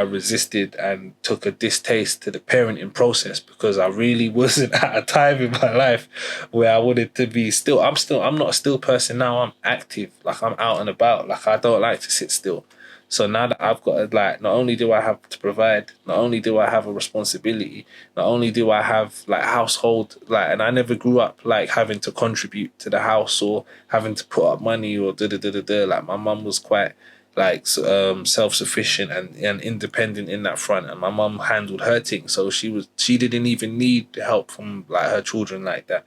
resisted and took a distaste to the parenting process because I really wasn't at a time in my life where I wanted to be still. I'm not a still person now. I'm active. Like I'm out and about. Like I don't like to sit still. So now that I've got to, like, not only do I have to provide, not only do I have a responsibility, not only do I have like household, like, and I never grew up like having to contribute to the house or having to put up money or Like my mum was quite like self-sufficient and independent in that front, and my mum handled her thing, so she didn't even need the help from like her children like that.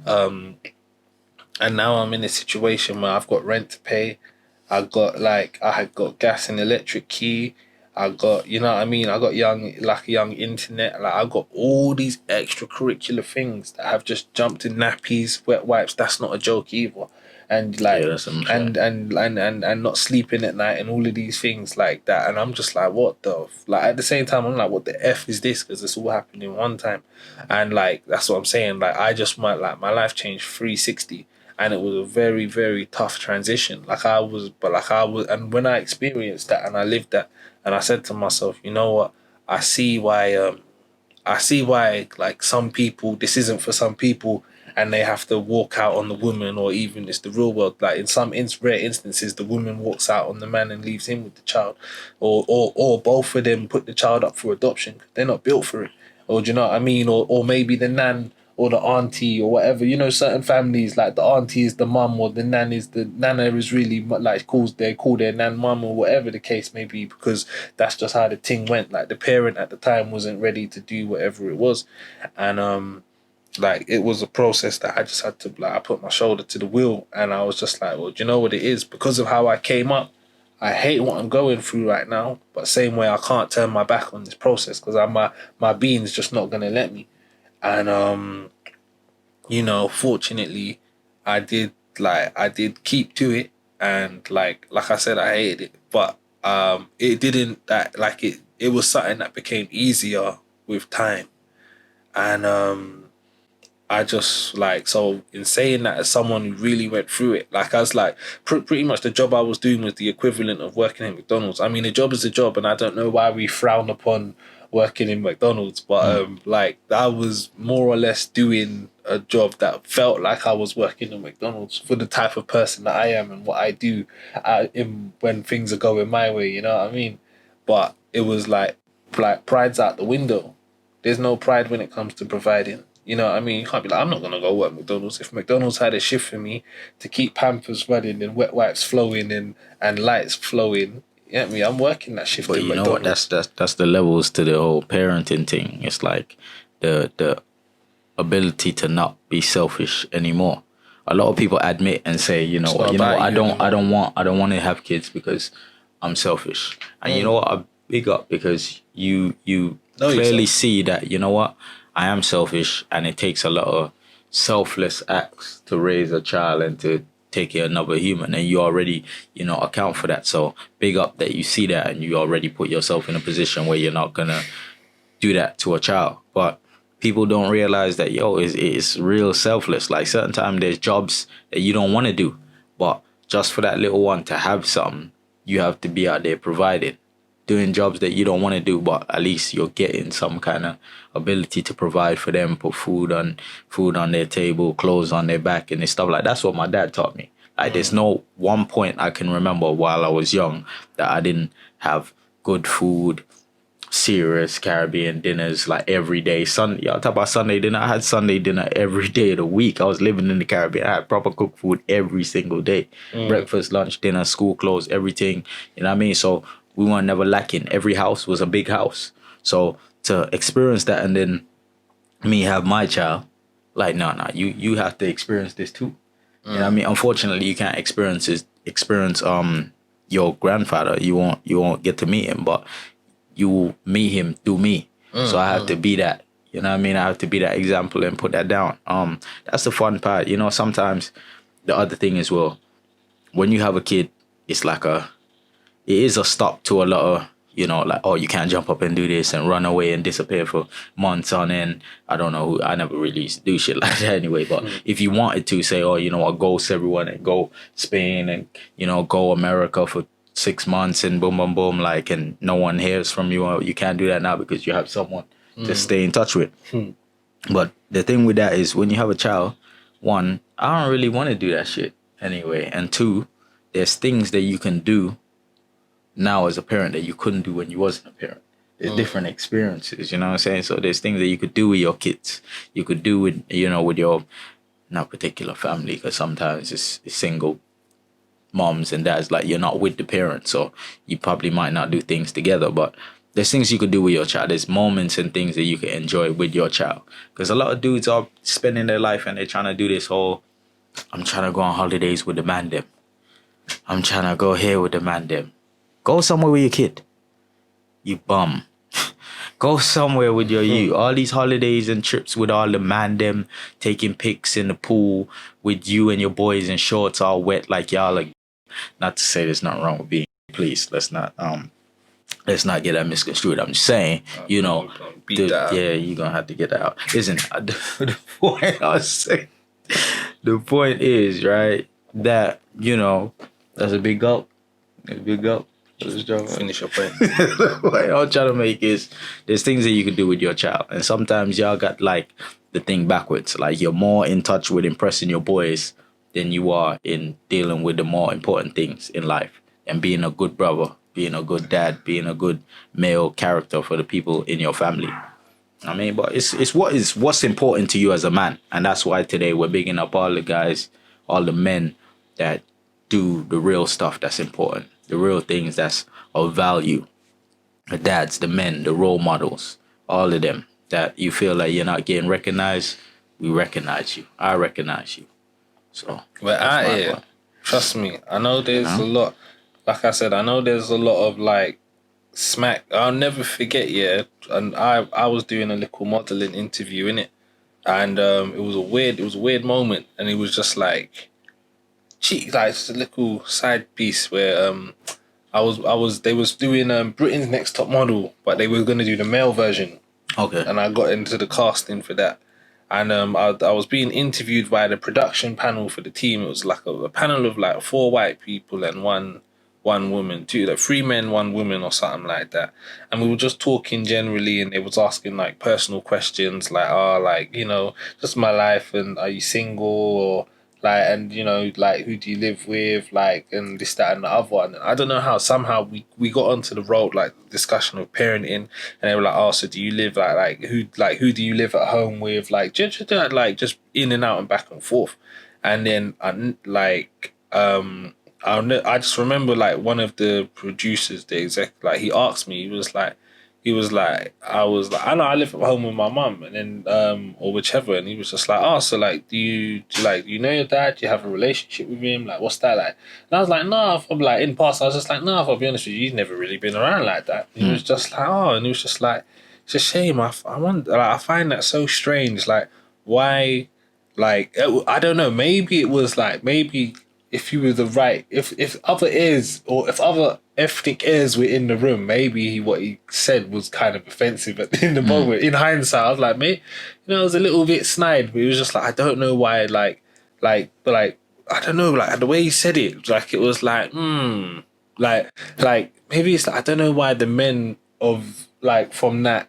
And now I'm in a situation where I've got rent to pay. I had got gas and electric key. I got, you know what I mean? I got young internet. Like I got all these extracurricular things that have just jumped in nappies, wet wipes. That's not a joke either. And like, and not sleeping at night and all of these things like that. And I'm just like, what the, like at the same time, I'm like, what the F is this? Because this all happened in one time. And like, that's what I'm saying. Like I just might, like my life changed 360. And it was a very, very tough transition. And when I experienced that and I lived that, and I said to myself, you know what? I see why like some people, this isn't for some people, and they have to walk out on the woman, or even it's the real world. Like in some rare instances, the woman walks out on the man and leaves him with the child, or both of them put the child up for adoption. They're not built for it, or do you know what I mean? Or maybe the nan or the auntie or whatever. You know, certain families, like the auntie is the mum or the nan is the nana is really like they call their nan mum or whatever the case may be, because that's just how the thing went. Like the parent at the time wasn't ready to do whatever it was, and like it was a process that I just had to like I put my shoulder to the wheel, and I was just like, well, do you know what it is? Because of how I came up, I hate what I'm going through right now, but same way I can't turn my back on this process because my being's just not gonna let me. And you know, fortunately, I did keep to it, and like I said, I hated it, but it didn't that like it was something that became easier with time, and I just like so in saying that as someone who really went through it, like I was like pretty much the job I was doing was the equivalent of working at McDonald's. I mean, a job is a job, and I don't know why we frown upon working in McDonald's, but like I was more or less doing a job that felt like I was working in McDonald's for the type of person that I am and what I do, in when things are going my way. You know what I mean? But it was like pride's out the window. There's no pride when it comes to providing. You know what I mean? You can't be like, I'm not going to go work McDonald's. If McDonald's had a shift for me to keep Pampers running and wet wipes flowing and lights flowing, you know what I mean? I'm working that shift But in you know what? McDonald's. That's the levels to the whole parenting thing. It's like the ability to not be selfish anymore. A lot of people admit and say, It's not about I you don't anymore. I don't want to have kids because I'm selfish. And you know what? I big up because you Know clearly yourself. see that, you know what? I am selfish, and it takes a lot of selfless acts to raise a child and to take care of another human, and you already, account for that. So big up that you see that, and you already put yourself in a position where you're not gonna do that to a child. But people don't realize that, it's real selfless. Like certain time there's jobs that you don't want to do, but just for that little one to have something, you have to be out there providing, doing jobs that you don't want to do, but at least you're getting some kind of ability to provide for them, put food on their table, clothes on their back, and stuff like that's what my dad taught me. Like there's no one point I can remember while I was young that I didn't have good food, serious Caribbean dinners like every day. Sunday, y'all talk about Sunday dinner. I had Sunday dinner every day of the week. I was living in the Caribbean. I had proper cooked food every single day. Breakfast, lunch, dinner, school clothes, everything. You know what I mean? So we weren't never lacking. Every house was a big house. So to experience that and then me have my child, like no, you have to experience this too. You know what I mean? Unfortunately, you can't experience your grandfather. You won't get to meet him, but you will meet him through me. So I have to be that. You know what I mean? I have to be that example and put that down. That's the fun part. Sometimes the other thing as well, when you have a kid, it's like it is a stop to a lot of, like, oh, you can't jump up and do this and run away and disappear for months on end. I don't know I never really used to do shit like that anyway. But if you wanted to say, oh, I'll ghost everyone and go Spain and, go America for 6 months and boom, boom, boom, like, and no one hears from you. You can't do that now because you have someone to stay in touch with. But the thing with that is when you have a child, one, I don't really want to do that shit anyway. And two, there's things that you can do now as a parent that you couldn't do when you wasn't a parent. There's different experiences, you know what I'm saying? So there's things that you could do with your kids. You could do with, with your, not particular family, because sometimes it's single moms and dads, like you're not with the parent, so you probably might not do things together, but there's things you could do with your child. There's moments and things that you can enjoy with your child, because a lot of dudes are spending their life and they're trying to do this whole, I'm trying to go on holidays with the man them, I'm trying to go here with the man them. Go somewhere with your kid, you bum. Go somewhere with you. All these holidays and trips with all the man them, taking pics in the pool with you and your boys in shorts all wet like y'all are. Not to say there's nothing wrong with being, please, let's not get that misconstrued. I'm just saying, yeah, you're gonna have to get that out. Listen, the point I was saying, the point is, right, that, that's a big gulp. A big gulp. Finish your point. What I'm trying to make is there's things that you can do with your child, and sometimes y'all got like the thing backwards. Like you're more in touch with impressing your boys than you are in dealing with the more important things in life and being a good brother, being a good dad, being a good male character for the people in your family. I mean, but it's what's important to you as a man, and that's why today we're bigging up all the guys, all the men that do the real stuff that's important, the real things that's of value. The dads, the men, the role models, all of them that you feel like you're not getting recognized. we recognize you. I recognize you. So We're that's out my here. point. Trust me. I know there's a lot. Like I said, I know there's a lot of like smack. I'll never forget. Yeah, and I was doing a little modeling interview in it, and it was a weird moment, and it was just like, cheek, like just a little side piece where they was doing Britain's Next Top Model, but they were gonna do the male version, Okay. and I got into the casting for that. And I was being interviewed by the production panel for the team. It was like a panel of like 4 white people and one woman, like 3 men, 1 woman, or something like that. And we were just talking generally, and they was asking like personal questions, like, like, you know, just my life, and are you single, or like, and you know, like, who do you live with, like, and this, that, and the other. And I don't know how, somehow we got onto the road, like, discussion of parenting, and they were like, oh, so do you live who do you live at home with, like, just in and out and back and forth. And then I just remember like one of the producers, the exec, like, he asked me, I was like, I know I live at home with my mum, and then or whichever, and he was just like, oh, so like, do you know your dad? Do you have a relationship with him? Like, what's that like? And I was like, no, I'm like, in past, I was just like, no, if I'll be honest with you, he's never really been around like that. He was just like, oh, and he was just like, it's a shame. I wonder, like, I find that so strange. Like, why? Like, I don't know. Maybe it was like, maybe if you were the right, if other ears, or if other ethnic ears were in the room, maybe what he said was kind of offensive in the moment. In hindsight, I was like, mate, you know, it was a little bit snide, but it was just like, I don't know why, but I don't know, like, the way he said it, like, it was like, like maybe it's like, I don't know why the men of, like, from that,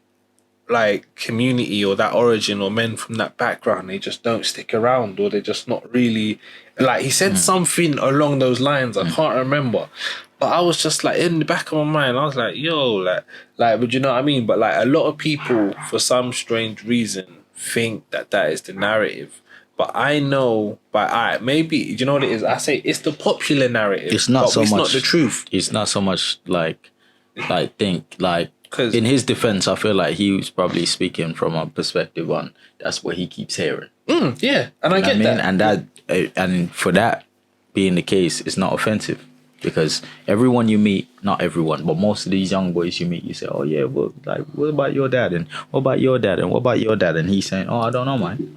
like, community or that origin, or men from that background, they just don't stick around, or they're just not really, like, he said something along those lines, I can't remember, but I was just like, in the back of my mind, I was like, yo, like, but you know what I mean? But like, a lot of people, for some strange reason, think that is the narrative. But I know, maybe, you know what it is? I say it's the popular narrative. It's not but so it's much. not the truth. It's not so much like Cause in his defense, I feel like he was probably speaking from a perspective on that's what he keeps hearing. Yeah, and I get that. And for that being the case, it's not offensive, because everyone you meet, not everyone, but most of these young boys you meet, you say, oh yeah, well, like, what about your dad, and what about your dad, and what about your dad, and he's saying, oh, I don't know mine,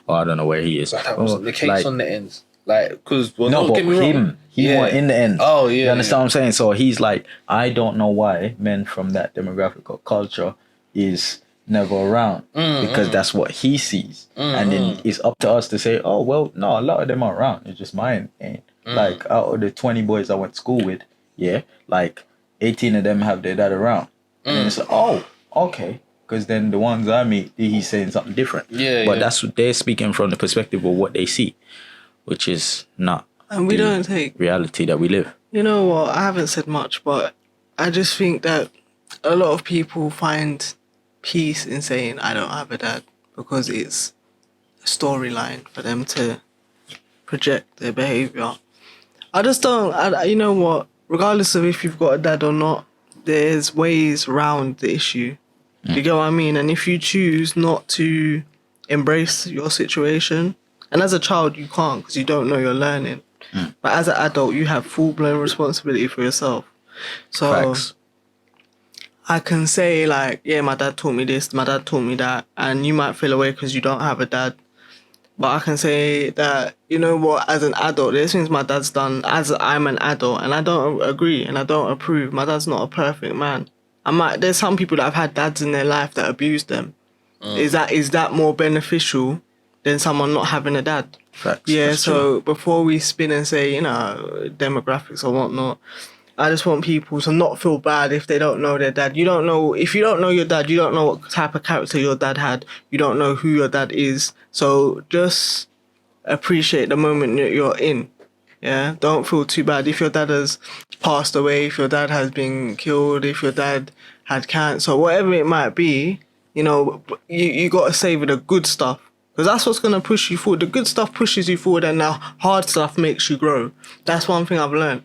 or I don't know where he is. But that wasn't the case, like, on the ends. Like, because, well, no, don't but get me wrong. he went in the end. Oh, yeah. You understand what I'm saying? So he's like, I don't know why men from that demographic or culture is never around, because that's what he sees. And then it's up to us to say, oh, well, no, a lot of them are around. It's just mine ain't. Like, out of the 20 boys I went to school with, yeah, like 18 of them have their dad around. And then it's like, oh, okay. Because then the ones I meet, he's saying something different. Yeah, but that's what they're speaking from, the perspective of what they see, which is not And we don't take reality that we live. You know what? I haven't said much, but I just think that a lot of people find peace in saying, I don't have a dad, because it's a storyline for them to project their behaviour. I just don't, you know what? Regardless of if you've got a dad or not, there's ways around the issue. You get what I mean? And if you choose not to embrace your situation, and as a child you can't, because you don't know, you're learning. But as an adult, you have full-blown responsibility for yourself. So Facts. I can say, like, yeah, my dad taught me this, my dad taught me that, and you might feel away because you don't have a dad. But I can say that, you know what, as an adult, there's things my dad's done as I'm an adult, and I don't agree and I don't approve. My dad's not a perfect man. There's some people that have had dads in their life that abused them. Is that more beneficial than someone not having a dad? Facts. Yeah, That's so true. before we spin and say, you know, demographics or whatnot, I just want people to not feel bad if they don't know their dad. If you don't know your dad, you don't know what type of character your dad had. You don't know who your dad is. So just appreciate the moment that you're in. Yeah, don't feel too bad. If your dad has passed away, if your dad has been killed, if your dad had cancer, whatever it might be, you know, you got to savor the good stuff. Because that's what's going to push you forward. The good stuff pushes you forward, and the hard stuff makes you grow. That's one thing I've learned.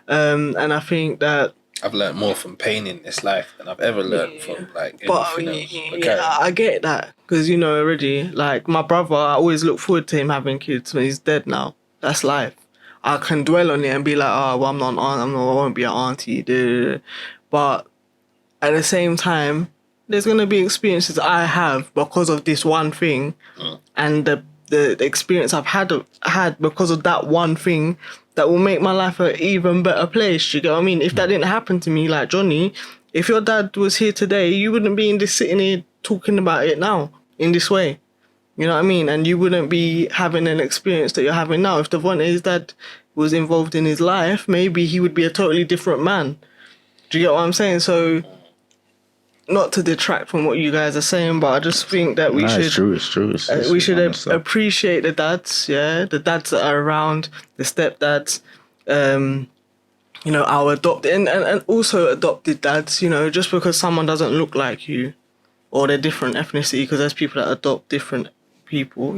And I think that I've learned more from pain in this life than I've ever learned from like But anything else. Okay. I get that because already, like my brother, I always look forward to him having kids when he's dead now. That's life. I can dwell on it and be like, oh, well, I'm not an aunt. I won't be an auntie. Duh, duh, duh. But at the same time, there's gonna be experiences I have because of this one thing, and the experience I've had because of that one thing that will make my life an even better place. You get what I mean? If that didn't happen to me, like Johnny, if your dad was here today, you wouldn't be sitting here talking about it now in this way. You know what I mean? And you wouldn't be having an experience that you're having now. If Devontae's dad was involved in his life, maybe he would be a totally different man. Do you get what I'm saying? So, not to detract from what you guys are saying, but I just think that we should. It's true. It's true. We should appreciate the dads, the dads that are around, the stepdads, our adopted and also adopted dads. Just because someone doesn't look like you, or they're different ethnicity, because there's people that adopt different people.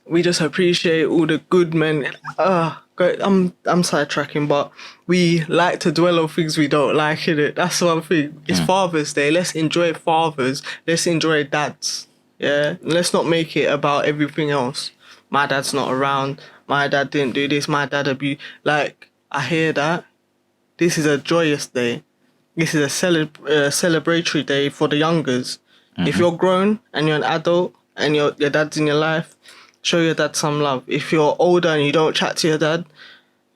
We just appreciate all the good men. I'm sidetracking, but we like to dwell on things we don't like, innit? That's one thing. It's Father's Day. Let's enjoy fathers. Let's enjoy dads. Yeah? Let's not make it about everything else. My dad's not around. My dad didn't do this. My dad abused. Like, I hear that. This is a joyous day. This is a celebratory day for the youngers. If you're grown and you're an adult and your dad's in your life, show your dad some love. If you're older and you don't chat to your dad,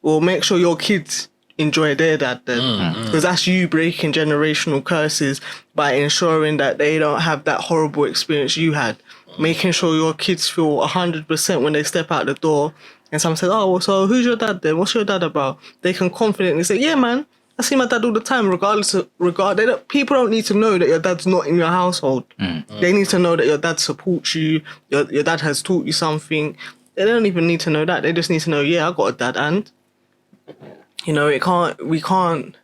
well, make sure your kids enjoy their dad then. Because that's you breaking generational curses by ensuring that they don't have that horrible experience you had. Making sure your kids feel 100% when they step out the door and someone says, oh, so who's your dad then? What's your dad about? They can confidently say, yeah, man, I see my dad all the time, people don't need to know that your dad's not in your household. They need to know that your dad supports you, your dad has taught you something. They don't even need to know that. They just need to know, yeah, I got a dad. And, we can't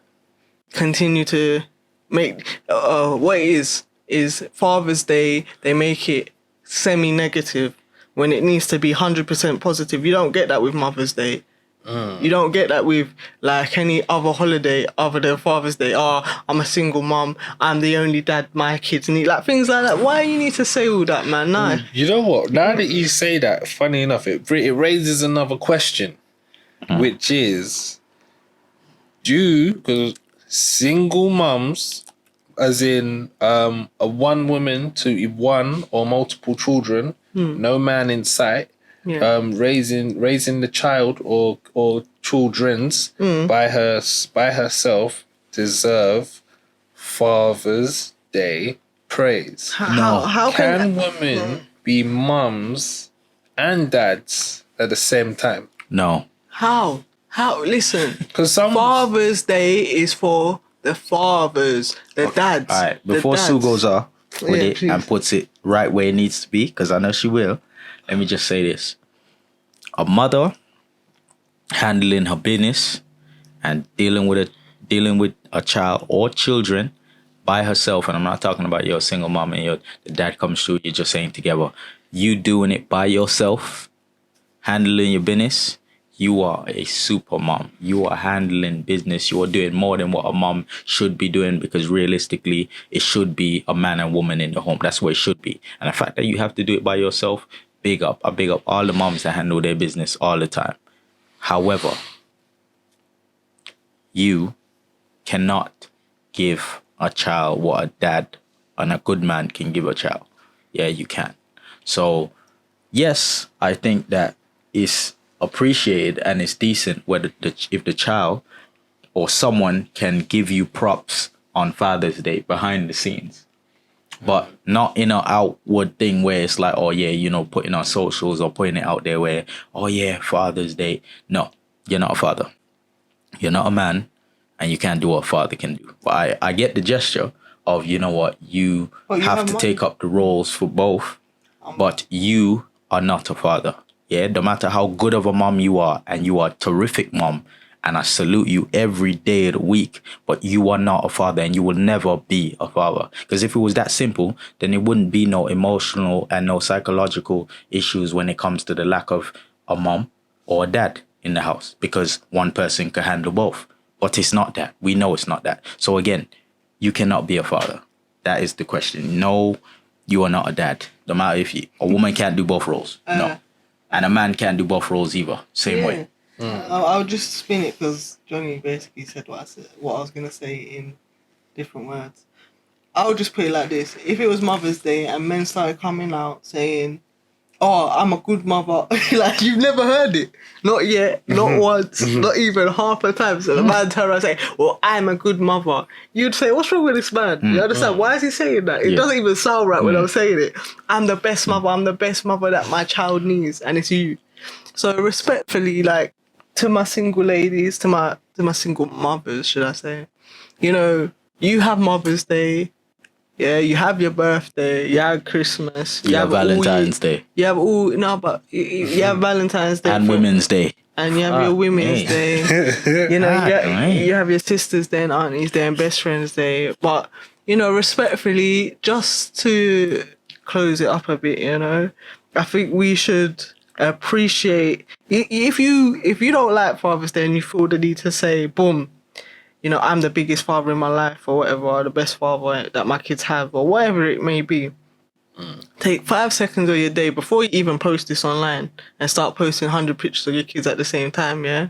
continue to make, what it is Father's Day, they make it semi-negative when it needs to be 100% positive. You don't get that with Mother's Day. You don't get that with like any other holiday other than Father's Day. Oh, I'm a single mum. I'm the only dad my kids need. Like things like that. Why you need to say all that, man? No. You know what? Now that you say that, funny enough, it raises another question, which is, because single mums, as in a one woman to one or multiple children, no man in sight. Raising the child or children's by herself deserve Father's Day praise. How can women be mums and dads at the same time? No. How? Listen, Because Father's Day is for the fathers, the dads. All right. Before Sue goes off with it please. and puts it right where it needs to be, because I know she will, let me just say this. A mother handling her business and dealing with a child or children by herself, and I'm not talking about you're a single mom and the dad comes through, you're just saying together. You doing it by yourself, handling your business, you are a super mom. You are handling business. You are doing more than what a mom should be doing, because realistically, it should be a man and woman in the home. That's what it should be. And the fact that you have to do it by yourself, big up. I big up all the moms that handle their business all the time. However, you cannot give a child what a dad and a good man can give a child. Yeah, you can. So, yes, I think that it's appreciated and it's decent whether if the child or someone can give you props on Father's Day behind the scenes. But not in an outward thing where it's like, oh yeah, putting on socials or putting it out there where, oh yeah, Father's Day. No, you're not a father. You're not a man, and you can't do what a father can do. But I get the gesture of, you have to take up the roles for both, but you are not a father. Yeah, no matter how good of a mom you are, and you are a terrific mom, and I salute you every day of the week, but you are not a father, and you will never be a father. Because if it was that simple, then it wouldn't be no emotional and no psychological issues when it comes to the lack of a mom or a dad in the house, because one person can handle both. but it's not that. We know it's not that. So again, you cannot be a father. That is the question. No, you are not a dad. No matter if a woman can't do both roles. No. And a man can't do both roles either. Same way. I'll just spin it because Johnny basically said what I was gonna say in different words. I'll just put it like this: if it was Mother's Day and men started coming out saying, "Oh, I'm a good mother," like you've never heard it, not yet, not once, not even half a time. So the man turn around and say, "Well, I'm a good mother," you'd say, "What's wrong with this man?" You understand? Why is he saying that? It doesn't even sound right when I'm saying it. I'm the best mother. I'm the best mother that my child needs, and it's you. So respectfully, like to my single ladies, to my single mothers, should I say? You know, you have Mother's Day. Yeah, you have your birthday, you have Christmas, You have Valentine's Day. You have you have Valentine's Day and Women's Day. And you have your Women's Day. You know, you have your Sisters Day and Aunties Day and Best Friends Day. But, you know, respectfully, just to close it up a bit, you know, I think we should appreciate if you don't like Father's Day and you feel the need to say, boom, you know, I'm the biggest father in my life or whatever, or the best father that my kids have or whatever it may be. Take 5 seconds of your day before you even post this online and start posting 100 pictures of your kids at the same time, yeah?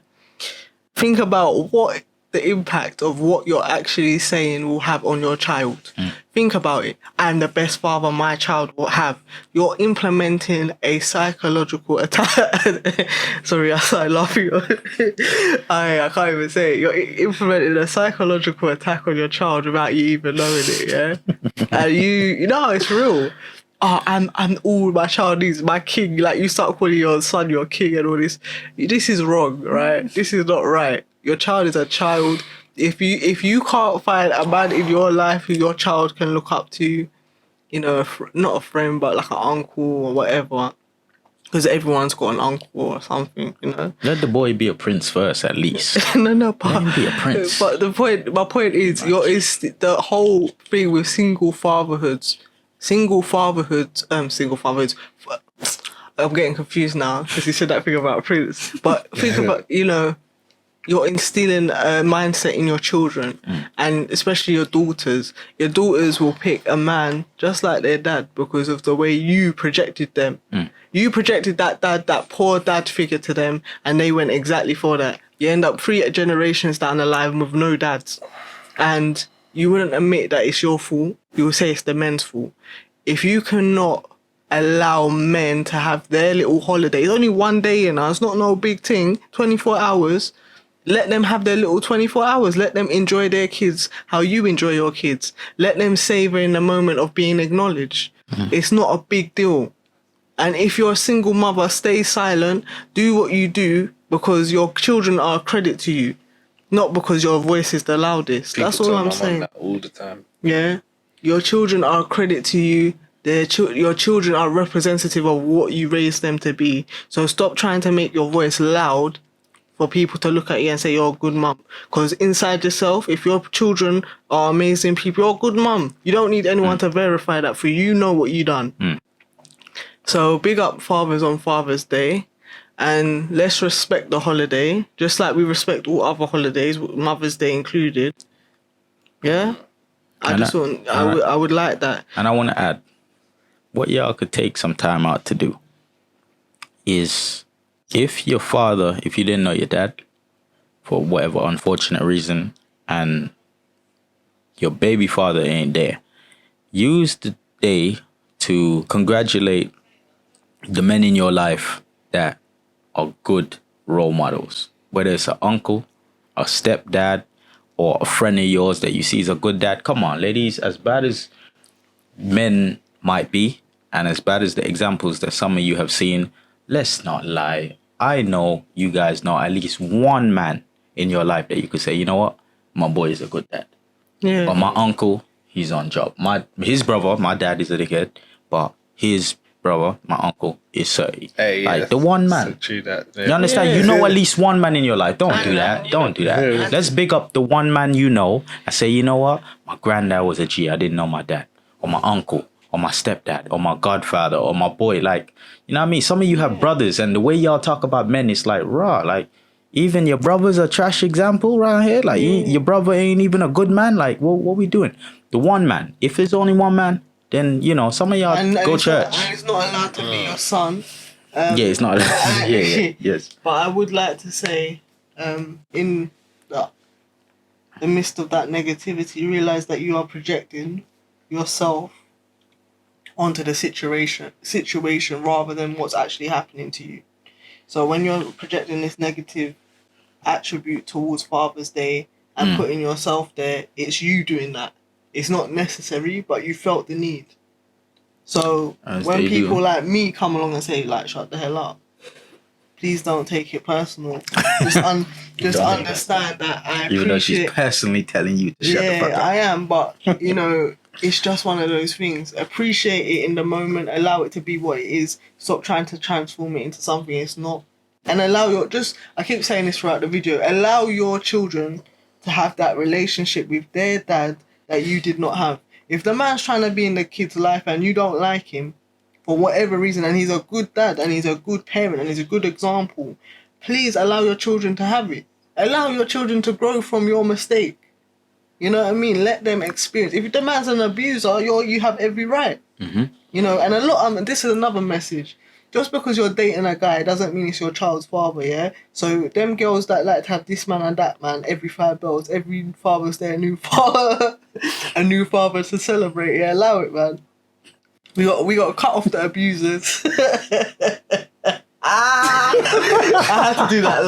Think about what the impact of what you're actually saying will have on your child. Think about it. I'm the best father my child will have. You're implementing a psychological attack. Sorry, I started laughing. I can't even say it. You're implementing a psychological attack on your child without you even knowing it, yeah? And you know, it's real. Oh, I'm all my child needs, my king. Like, you start calling your son your king and all this. This is wrong, right? This is not right. Your child is a child. If you can't find a man in your life who your child can look up to, you know, not a friend, but like an uncle or whatever, because everyone's got an uncle or something, you know. Let the boy be a prince first, at least. No, but let him be a prince. But my point is, is the whole thing with single fatherhoods. I'm getting confused now because you said that thing about Prince. But think about, you know, you're instilling a mindset in your children, and especially your daughters. Your daughters will pick a man just like their dad because of the way you projected them. You projected that poor dad figure to them, and they went exactly for that. You end up 3 generations down the line with no dads. And you wouldn't admit that it's your fault. You will say it's the men's fault. If you cannot allow men to have their little holiday, it's only one day in us, not no big thing, 24 hours. Let them have their little 24 hours. Let them enjoy their kids how you enjoy your kids. Let them savor in the moment of being acknowledged. It's not a big deal. And if you're a single mother, stay silent. Do what you do because your children are a credit to you, not because your voice is the loudest. That's all I'm saying. That all the time. Yeah. Your children are a credit to you. Your children are representative of what you raised them to be. So stop trying to make your voice loud for people to look at you and say you're a good mum. Because inside yourself, if your children are amazing people, you're a good mum. You don't need anyone to verify that for you. You know what you done. So big up fathers on Father's Day. And let's respect the holiday, just like we respect all other holidays, Mother's Day included. Yeah? I would like that. And I want to add, what y'all could take some time out to do is, if your father, if you didn't know your dad, for whatever unfortunate reason, and your baby father ain't there, use the day to congratulate the men in your life that are good role models. Whether it's an uncle, a stepdad, or a friend of yours that you see is a good dad. Come on, ladies, as bad as men might be, and as bad as the examples that some of you have seen, let's not lie. I know you guys know at least one man in your life that you could say, you know what, my boy is a good dad. Yeah. But my uncle, he's on job. His brother, my dad is a dickhead, but his brother, my uncle, is 30. Hey, yeah, like the one man. So true that. Yeah. You understand? You know at least one man in your life. Don't do that. Don't do that. Let's big up the one man you know and say, you know what? My granddad was a G. I didn't know my dad. Or my uncle. Or my stepdad. Or my godfather. Or my boy. Like, you know what I mean? Some of you have brothers, and the way y'all talk about men is like raw. Like, even your brother's a trash example right here. Like your brother ain't even a good man. Like what we doing? The one man. If there's only one man, then some of y'all go church. And it's not allowed to be your son. Yeah, it's not. Yes. But I would like to say, in the midst of that negativity, realize that you are projecting yourself onto the situation rather than what's actually happening to you. So when you're projecting this negative attribute towards Father's Day and putting yourself there, it's you doing that. It's not necessary, but you felt the need. So when people like me come along and say, like, shut the hell up, please don't take it personal. Just understand that I appreciate... Even though she's personally telling you to shut the fuck up. Yeah, I am, but, it's just one of those things. Appreciate it in the moment, allow it to be what it is, stop trying to transform it into something it's not. And allow I keep saying this throughout the video, allow your children to have that relationship with their dad that you did not have. If the man's trying to be in the kid's life and you don't like him, for whatever reason, and he's a good dad and he's a good parent and he's a good example, please allow your children to have it. Allow your children to grow from your mistake. You know what I mean? Let them experience. If the man's an abuser, you have every right. Mm-hmm. And this is another message. Just because you're dating a guy doesn't mean it's your child's father, yeah? So them girls that like to have this man and that man every 5 bells, every Father's Day, a new father to celebrate, yeah? Allow it, man. We got to cut off the abusers. I had to do that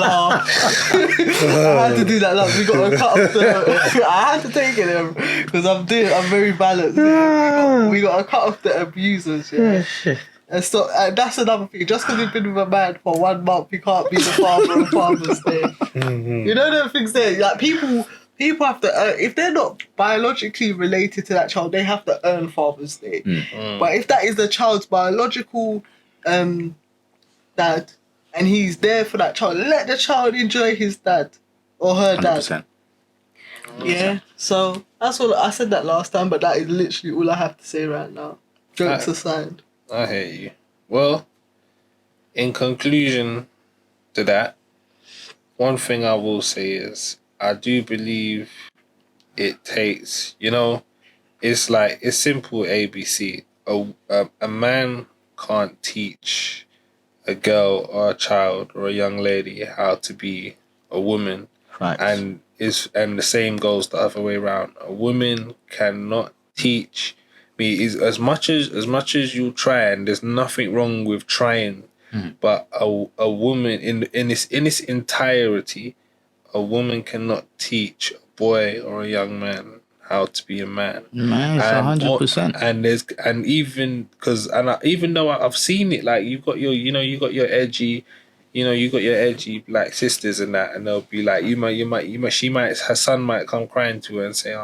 laugh. We got to cut off the... I had to take it because I'm very balanced. Yeah. We got to cut off the abusers, yeah? And so that's another thing. Just because you've been with a man for 1 month, you can't be the father on Father's Day. You know the things there. Like people have to if they're not biologically related to that child, they have to earn Father's Day. But if that is the child's biological dad and he's there for that child, let the child enjoy his dad or her 100%. dad. Yeah. So that's all. I said that last time, but that is literally all I have to say right now. Jokes aside. I hear you. Well, in conclusion to that, one thing I will say is I do believe it takes, it's simple ABC. A man can't teach a girl or a child or a young lady how to be a woman. Right. And the same goes the other way around. A woman cannot teach me is as much as you try, and there's nothing wrong with trying, but a woman in its entirety, a woman cannot teach a boy or a young man how to be a man. Man, it's 100%. Even though I've seen it, like you got your edgy like sisters and that, and they'll be like, her son might come crying to her and say,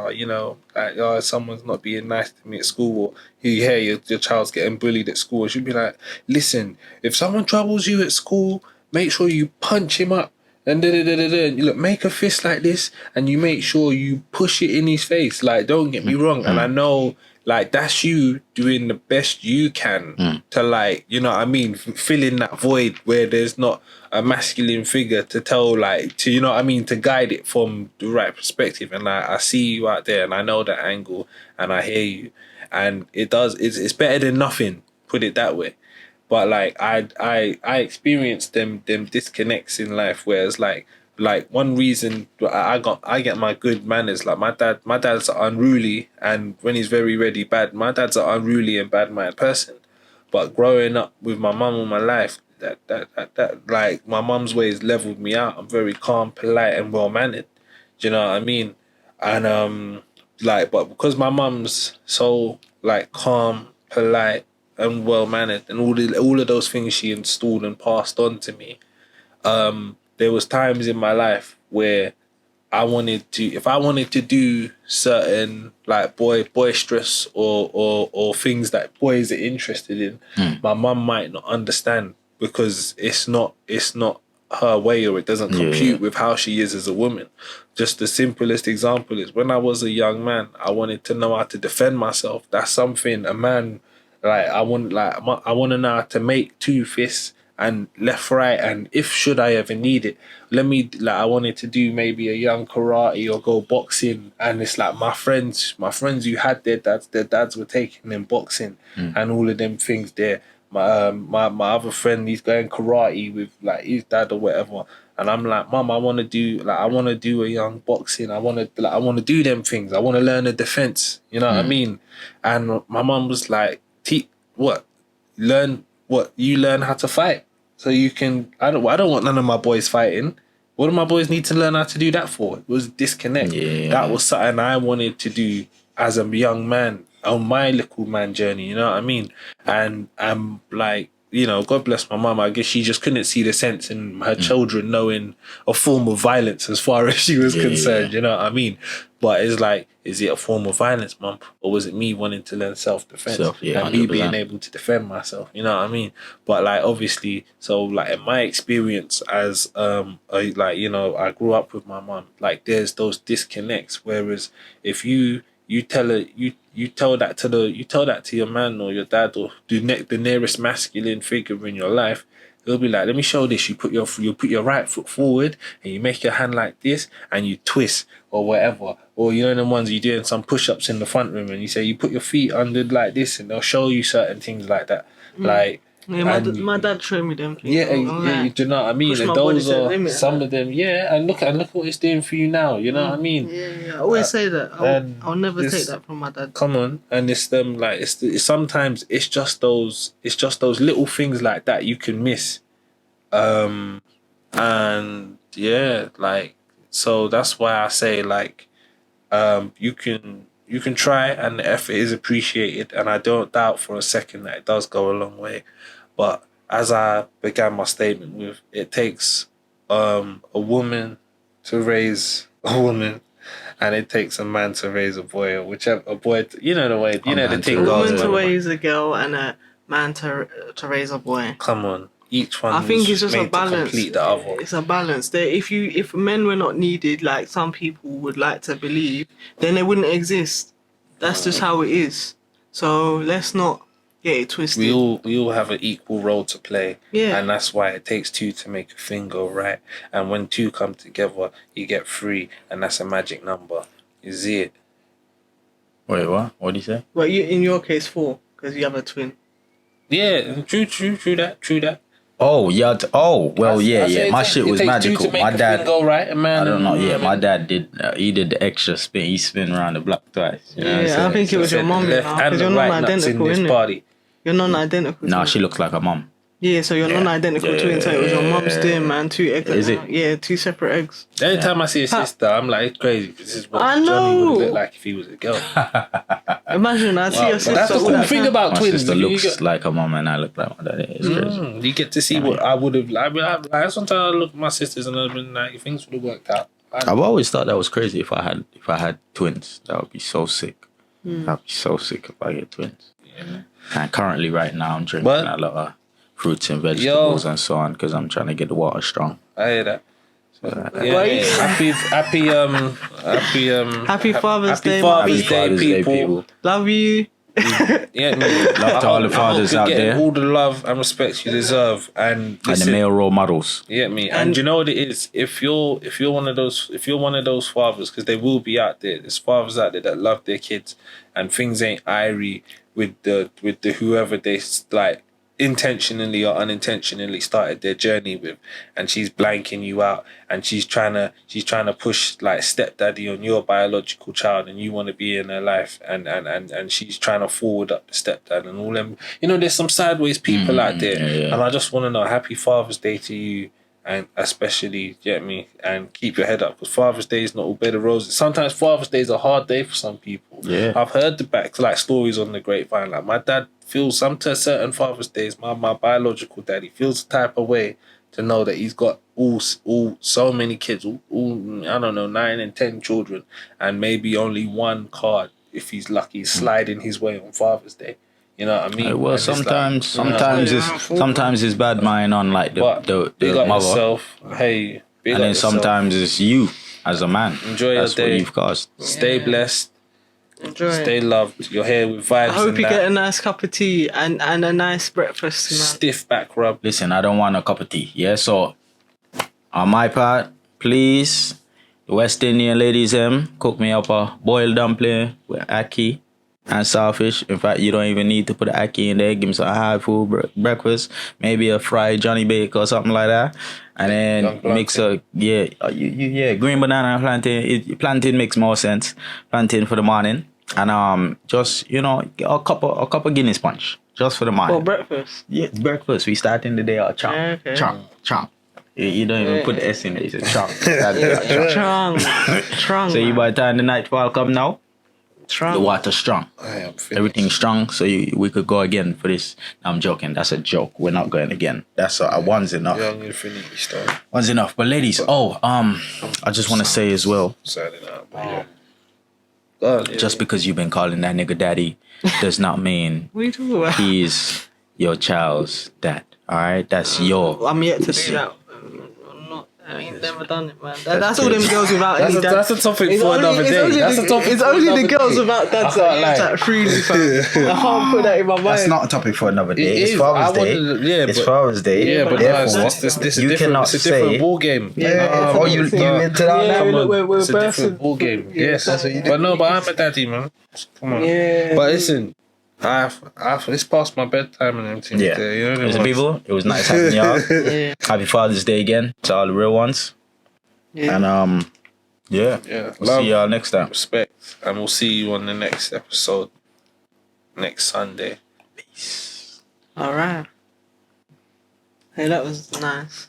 someone's not being nice to me at school, or your child's getting bullied at school. And she'll be like, listen, if someone troubles you at school, make sure you punch him up. And you look, make a fist like this, and you make sure you push it in his face. Like, don't get me wrong, and I know, like, that's you doing the best you can to, like, fill in that void where there's not a masculine figure to tell, like, to guide it from the right perspective. And I see you out there, and I know that angle, and I hear you, and it's better than nothing. Put it that way. But like I experienced them disconnects in life, whereas like one reason I get my good manners, like my dad's unruly, and when he's very ready bad. My dad's an unruly and bad mind person, but growing up with my mum all my life, that like my mum's ways leveled me out. I'm very calm, polite, and well mannered. Do you know what I mean? And but because my mum's so like calm, polite, and well mannered, and all of those things she installed and passed on to me. There was times in my life where if I wanted to do certain like boisterous or things that boys are interested in, my mum might not understand because it's not her way, or it doesn't compute with how she is as a woman. Just the simplest example is when I was a young man, I wanted to know how to defend myself. That's something a man. Like I want to know how to make 2 fists and left, right, and if should I ever need it, I wanted to do maybe a young karate or go boxing, and it's like my friends who had their dads were taking them boxing and all of them things there. My other friend, he's going karate with like his dad or whatever, and I'm like, Mum, I want to do a young boxing. I want to do them things. I want to learn a defense. You know what I mean? And my mum was like, you learn how to fight, so you can. I don't want none of my boys fighting. What do my boys need to learn how to do that for? It was disconnect. Yeah. That was something I wanted to do as a young man on my little man journey. You know what I mean? And I'm like, God bless my mum. I guess she just couldn't see the sense in her children knowing a form of violence as far as she was concerned. You know what I mean? But it's like, is it a form of violence, Mum? Or was it me wanting to learn self-defense? And me 100%. being able to defend myself? You know what I mean? But like, obviously, so like in my experience as, I grew up with my mum, like there's those disconnects. Whereas if you tell that to your man or your dad or the nearest masculine figure in your life, they'll be like, let me show this. You put your right foot forward and you make your hand like this and you twist or whatever. Or the ones you're doing some push-ups in the front room and you say you put your feet under like this and they'll show you certain things like that. Like, yeah, my dad showed me them things. Yeah, do you know what I mean? And those are some of them. Yeah, and look what it's doing for you now. You know what I mean? Yeah. I always say that. I'll never take that from my dad. Come on, and it's them like sometimes it's just those little things like that you can miss, and yeah, like so that's why I say like, you can try and the effort is appreciated, and I don't doubt for a second that it does go a long way. But as I began my statement with, it takes a woman to raise a woman, and it takes a man to raise a boy, or whichever a boy. The thing goes. A woman to raise a girl and a man to raise a boy. Come on, each one. I think it's just a balance. To complete the other. It's a balance. If men were not needed, like some people would like to believe, then they wouldn't exist. That's just how it is. So let's not get it twisted. We all have an equal role to play. Yeah. And that's why it takes two to make a thing go right. And when two come together, you get three, and that's a magic number. You see it. Wait, what? What do you say? Well, in your case, 4, because you have a twin. Yeah, true that. Oh yeah. Yeah. My shit was magical. My dad. Go right, man. I don't know. Yeah, my dad did. He did the extra spin. He spin around the block twice. You know what I'm I saying? think it was your mum, because you're non-identical, isn't it? You're non-identical. Nah, she looks like a mum. Yeah, so you're non-identical twin. So it was your mum's doing, man. 2 eggs. Is it? Yeah, 2 separate eggs. The only time I see a sister, I'm like, it's crazy. This is what I Johnny know. would look like if he was a girl. Imagine I see your sister. That's the cool thing about My twins. sister looks like a mum and I look like my dad. It's crazy. You get to see what I would have. Like sometimes I look at my sisters and I've been like, things would have worked out. I've always thought that was crazy. If I had twins, that would be so sick. I'd be so sick if I get twins. Yeah. And currently, right now, I'm drinking a lot of fruits and vegetables and so on because I'm trying to get the water strong. I hear that. So, Happy Father's Day, Father's Day, people. Love you. Yeah, love to all the fathers out there. All the love and respect you deserve, and the male role models. Yeah, and you know what it is. If you're one of those fathers, because they will be out there. There's fathers out there that love their kids, and things ain't irie with the whoever they like intentionally or unintentionally started their journey with, and she's blanking you out, and she's trying to push like stepdaddy on your biological child, and you want to be in her life, and she's trying to forward up the stepdad and all them. There's some sideways people out there, and I just want to know, happy Father's Day to you. And especially, get me, and keep your head up, because Father's Day is not all bed of roses. Sometimes Father's Day is a hard day for some people. Yeah, I've heard the stories on the grapevine. Like my dad feels certain Father's Days. My biological daddy feels the type of way to know that he's got all so many kids, all I don't know, 9 and 10 children, and maybe only one card if he's lucky sliding his way on Father's Day. You know what I mean? Well, sometimes it's bad mind on like the mother. Yourself. Hey, and then sometimes it's you as a man. Enjoy That's your day. What you've caused. Stay blessed. Enjoy. Stay loved. You're here with Vibez. I hope and you that. get a nice cup of tea and a nice breakfast tonight. Stiff back rub. Listen, I don't want a cup of tea. Yeah, so on my part, please, West Indian ladies, cook me up a boiled dumpling with ackee and saltfish. In fact, you don't even need to put ackee in there. Give me some high food breakfast, maybe a fried Johnny Bake or something like that, and then mix a green banana and plantain. Plantain makes more sense. Plantain for the morning, and just a cup of Guinness punch just for the morning. For breakfast. Yeah, breakfast. We starting the day out chomp, Yeah, okay. chomp. You don't even put the S in it. You say chomp. Strong. So you by the time the nightfall come now, Strong. the water strong. I am finished. Everything's strong. So we could go again for this. No, I'm joking. That's a joke. We're not going again. That's one's enough. Young Infinity Star. One's enough. But ladies, I just want to say as well, Saturday night. But yeah. God, yeah. just because you've been calling that nigga daddy does not mean What are you talking about? he's your child's dad. All right, that's your. I'm yet to do that. I ain't never done it, man. That's all them girls without any dad. That's a topic for another day. It's only the girls without dads that use that freely, fam. I can't put that in my mind. That's not a topic for another day. It It's is. Father's Day. It's Father's Day. Yeah, but therefore, this you cannot it's a different say. ball game. Oh, you into that now? Come on. we're It's a bursting. different ball game. Yes, that's what you but no, but I'm a daddy, man. Come on. Yeah. But listen, it's past my bedtime and everything. Yeah. There, you know Listen, people, it was nice having y'all. Yeah. Happy Father's Day again to all the real ones. Yeah. And Yeah. we'll Love, see y'all next time. respect, and we'll see you on the next episode next Sunday. All right. Hey, that was nice.